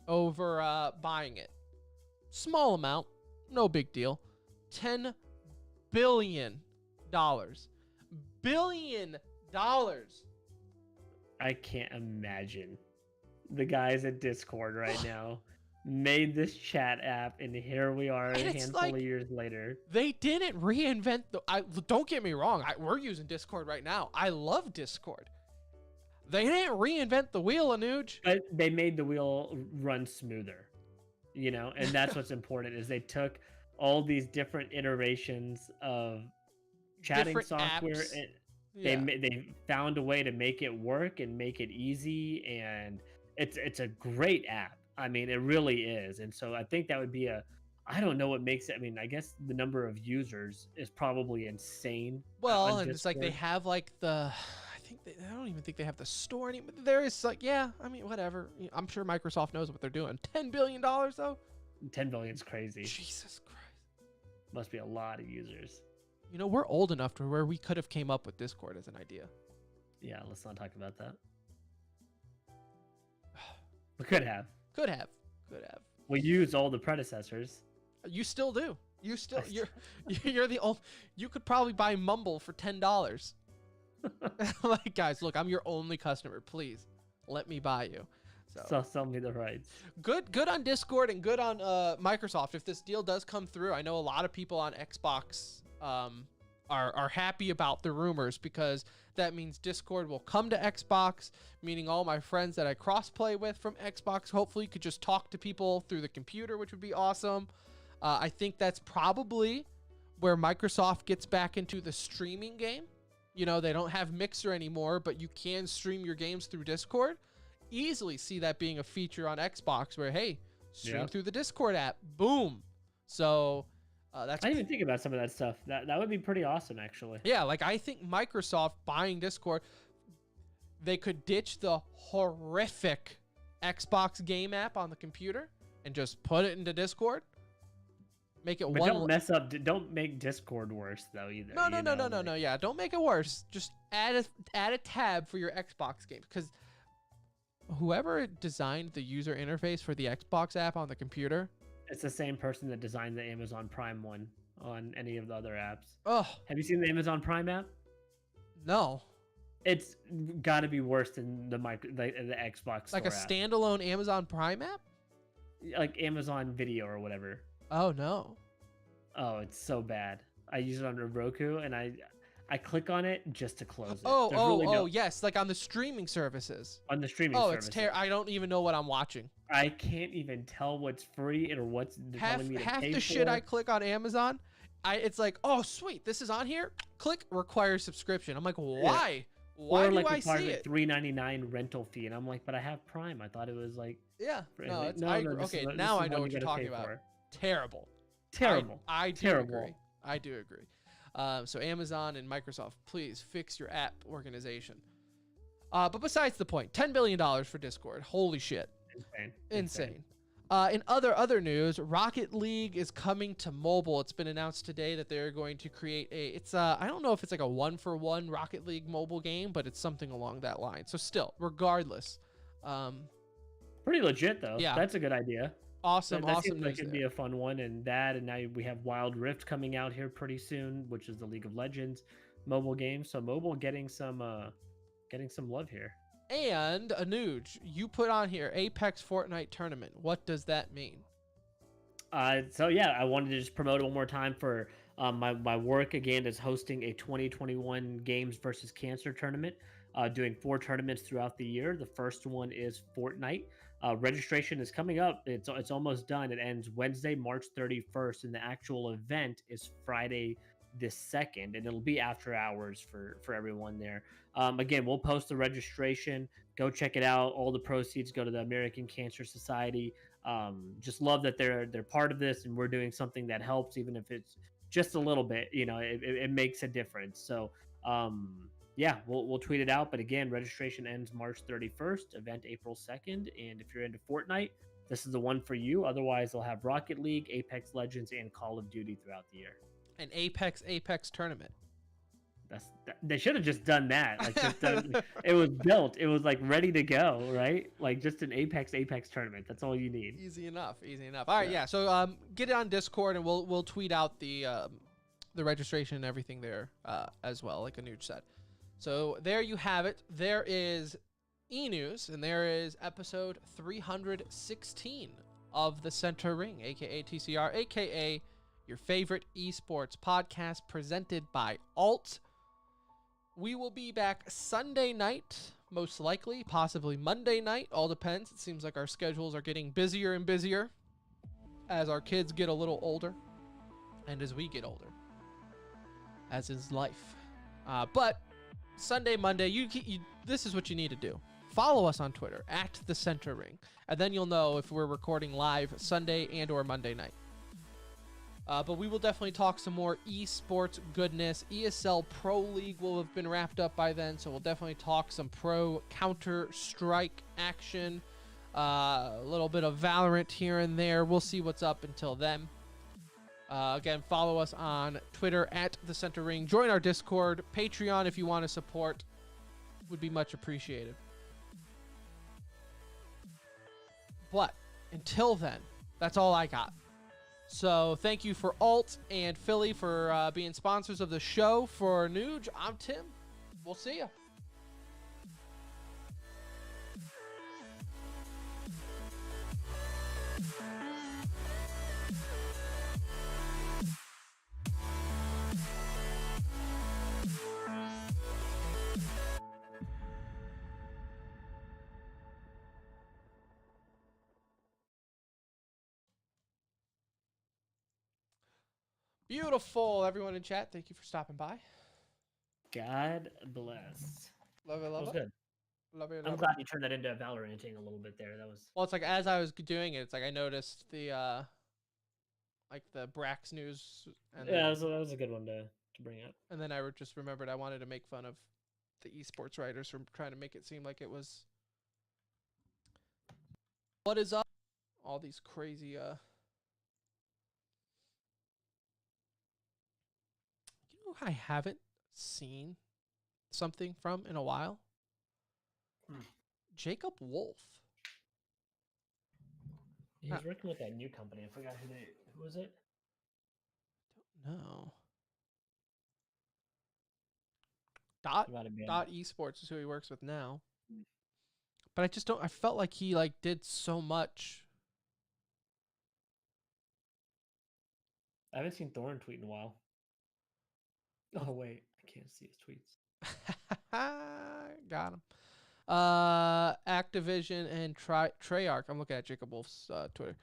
over buying it. Small amount, no big deal. $10 billion. Billion dollars. I can't imagine the guys at Discord right now made this chat app, and here we are a handful of years later. They didn't reinvent don't get me wrong, we're using Discord right now. I love Discord. They didn't reinvent the wheel, Anuj. But they made the wheel run smoother, you know, and that's what's important is they took all these different iterations of chatting Different software apps. and they found a way to make it work and make it easy, and it's a great app. I mean, it really is. And so I think that would be I don't know what makes it. I mean, I guess the number of users is probably insane. Well, and it's like they have like I don't even think they have the store anymore. There is like, yeah, I mean, whatever. I'm sure Microsoft knows what they're doing. $10 billion though? 10 billion is crazy. Jesus Christ. Must be a lot of users. You know, we're old enough to where we could have came up with Discord as an idea. Yeah, let's not talk about that. We could have. Could have. We used all the predecessors. You still do. You're the old. You could probably buy Mumble for $10. Like, guys, look, I'm your only customer. Please let me buy you. So sell me the rights. Good on Discord and good on Microsoft. If this deal does come through, I know a lot of people on Xbox are happy about the rumors, because that means Discord will come to Xbox, meaning all my friends that I cross-play with from Xbox hopefully could just talk to people through the computer, which would be awesome. I think that's probably where Microsoft gets back into the streaming game. You know, they don't have Mixer anymore, but you can stream your games through Discord. Easily see that being a feature on Xbox where, hey, stream through the Discord app. Boom. So that's... I didn't even think about some of that stuff. That would be pretty awesome, actually. Yeah, like I think Microsoft buying Discord, they could ditch the horrific Xbox game app on the computer and just put it into Discord. Make it But don't mess up. Don't make Discord worse though either. No. Yeah, don't make it worse. Just add a tab for your Xbox games, because whoever designed the user interface for the Xbox app on the computer, it's the same person that designed the Amazon Prime one on any of the other apps. Oh, Have you seen the Amazon Prime app? no. It's got to be worse than the Xbox Like a store app. standalone Amazon Prime app? Like Amazon Video or whatever. Oh no. Oh, it's so bad. I use it on Roku, and I click on it just to close it. Oh, yes, like on the streaming services. On the streaming Oh, services. it's terrible. I don't even know what I'm watching. I can't even tell what's free or what's telling me to Half pay the for. shit I click on Amazon, it's like, oh sweet, this is on here. Click require subscription. I'm like, why? Why or do like I see it? $3.99 rental fee, and I'm like, but I have Prime. I thought it was like Yeah. No, like, it's, no, I no, agree. this Okay, is now the I know one what you you're gotta talking pay about. for. Terrible. Terrible. I do Terrible. agree. I do agree. So Amazon and Microsoft, please fix your app organization. But besides the point, $10 billion for Discord. Holy shit. Insane. In other news, Rocket League is coming to mobile. It's been announced today that they're going to create I don't know if it's like a 1-for-1 Rocket League mobile game, but it's something along that line. So still, regardless. Pretty legit though. Yeah. That's a good idea. Awesome That news seems like it'd there. be a fun one, and now we have Wild Rift coming out here pretty soon, which is the League of Legends mobile game. So mobile getting some love here. And Anuj, you put on here Apex Fortnite tournament. What does that mean? So yeah, I wanted to just promote it one more time for my work again is hosting a 2021 Games versus Cancer tournament, doing 4 tournaments throughout the year. The first one is Fortnite. Registration is coming up. It's almost done. It ends Wednesday, March 31st, and the actual event is Friday the 2nd, and it'll be after hours for everyone there. Again, we'll post the registration. Go check it out. All the proceeds go to the American Cancer Society. Just love that they're part of this, and we're doing something that helps, even if it's just a little bit. You know, it makes a difference. So yeah, we'll tweet it out. But again, registration ends March 31st, event April 2nd. And if you're into Fortnite, this is the one for you. Otherwise, they'll have Rocket League, Apex Legends, and Call of Duty throughout the year. An Apex tournament. They should have just done that. Like it was built. It was like ready to go, right? Like just an Apex tournament. That's all you need. Easy enough. All right, yeah. So get it on Discord, and we'll tweet out the registration and everything there as well, like Anuj said. So there you have it. There is e-news, and there is episode 316 of the Center Ring, aka TCR, aka your favorite esports podcast presented by Alt. We will be back Sunday night, most likely, possibly Monday night. All depends. It seems like our schedules are getting busier and busier as our kids get a little older and as we get older, as is life. But Sunday, Monday, this is what you need to do. Follow us on Twitter at The Center Ring, and then you'll know if we're recording live Sunday and or Monday night. But we will definitely talk some more esports goodness. ESL Pro League will have been wrapped up by then, so we'll definitely talk some pro Counter-Strike action, a little bit of Valorant here and there. We'll see what's up until then. Again, follow us on Twitter at The Center Ring. Join our Discord. Patreon, if you want to support, would be much appreciated. But until then, that's all I got. So thank you for Alt and Philly for being sponsors of the show. For Nuge, I'm Tim. We'll see ya. Beautiful, everyone in chat. Thank you for stopping by. God bless. Love it, That love was it. good. Love it, I'm love it. glad you turned that into Valoranting a little bit there. That was Well, it's like as I was doing it, it's like I noticed the like the Brax news, and yeah, then, that was a good one to bring up. and then I just remembered I wanted to make fun of the esports writers for trying to make it seem like it was what is up, all these crazy you know who I haven't seen something from in a while? Jacob Wolf. He was working with that new company. I forgot who was it? No. It might have been. Dot Esports is who he works with now. But I just don't. I felt like he like did so much. I haven't seen Thorn tweet in a while. Oh wait, I can't see his tweets. Got him. Activision and Treyarch. I'm looking at Jacob Wolf's Twitter.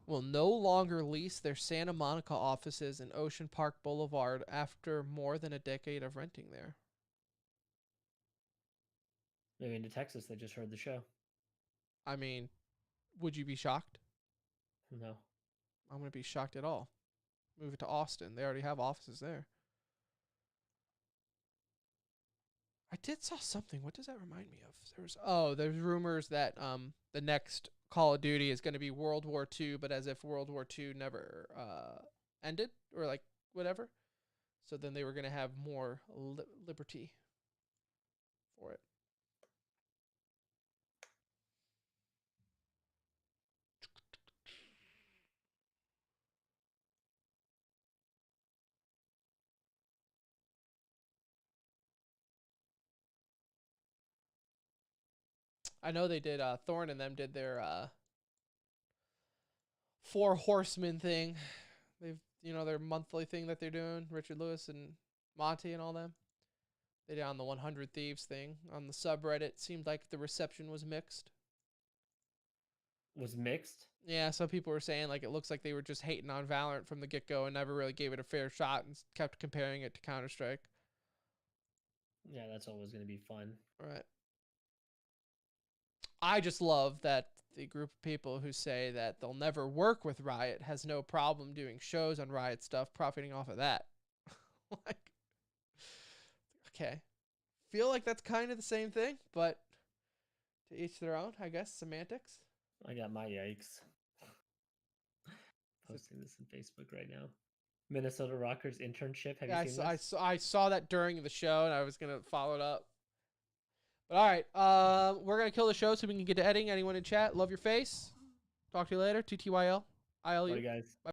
Will no longer lease their Santa Monica offices in Ocean Park Boulevard after more than a decade of renting there. Maybe into Texas. They just heard the show. I mean, would you be shocked? No. I'm gonna be shocked at all. Move it to Austin. They already have offices there. I did saw something. What does that remind me of? There's rumors that the next Call of Duty is going to be World War II, but as if World War II never ended or like whatever. So then they were going to have more liberty for it. I know they did. Thorn and them did their Four Horsemen thing. They've their monthly thing that they're doing. Richard Lewis and Monty and all them. They did on the 100 Thieves thing on the subreddit. Seemed like the reception was mixed. Was mixed? Yeah, some people were saying like it looks like they were just hating on Valorant from the get-go and never really gave it a fair shot and kept comparing it to Counter-Strike. Yeah, that's always going to be fun. Right. I just love that the group of people who say that they'll never work with Riot has no problem doing shows on Riot stuff, profiting off of that. Like, okay. Feel like that's kind of the same thing, but to each their own, I guess. Semantics. I got my yikes. Posting this on Facebook right now. Minnesota Rockers internship. Have you seen this? I saw that during the show, and I was going to follow it up. But all right, we're going to kill the show so we can get to editing. Anyone in chat, love your face. Talk to you later. TTYL. ILU. Bye, guys.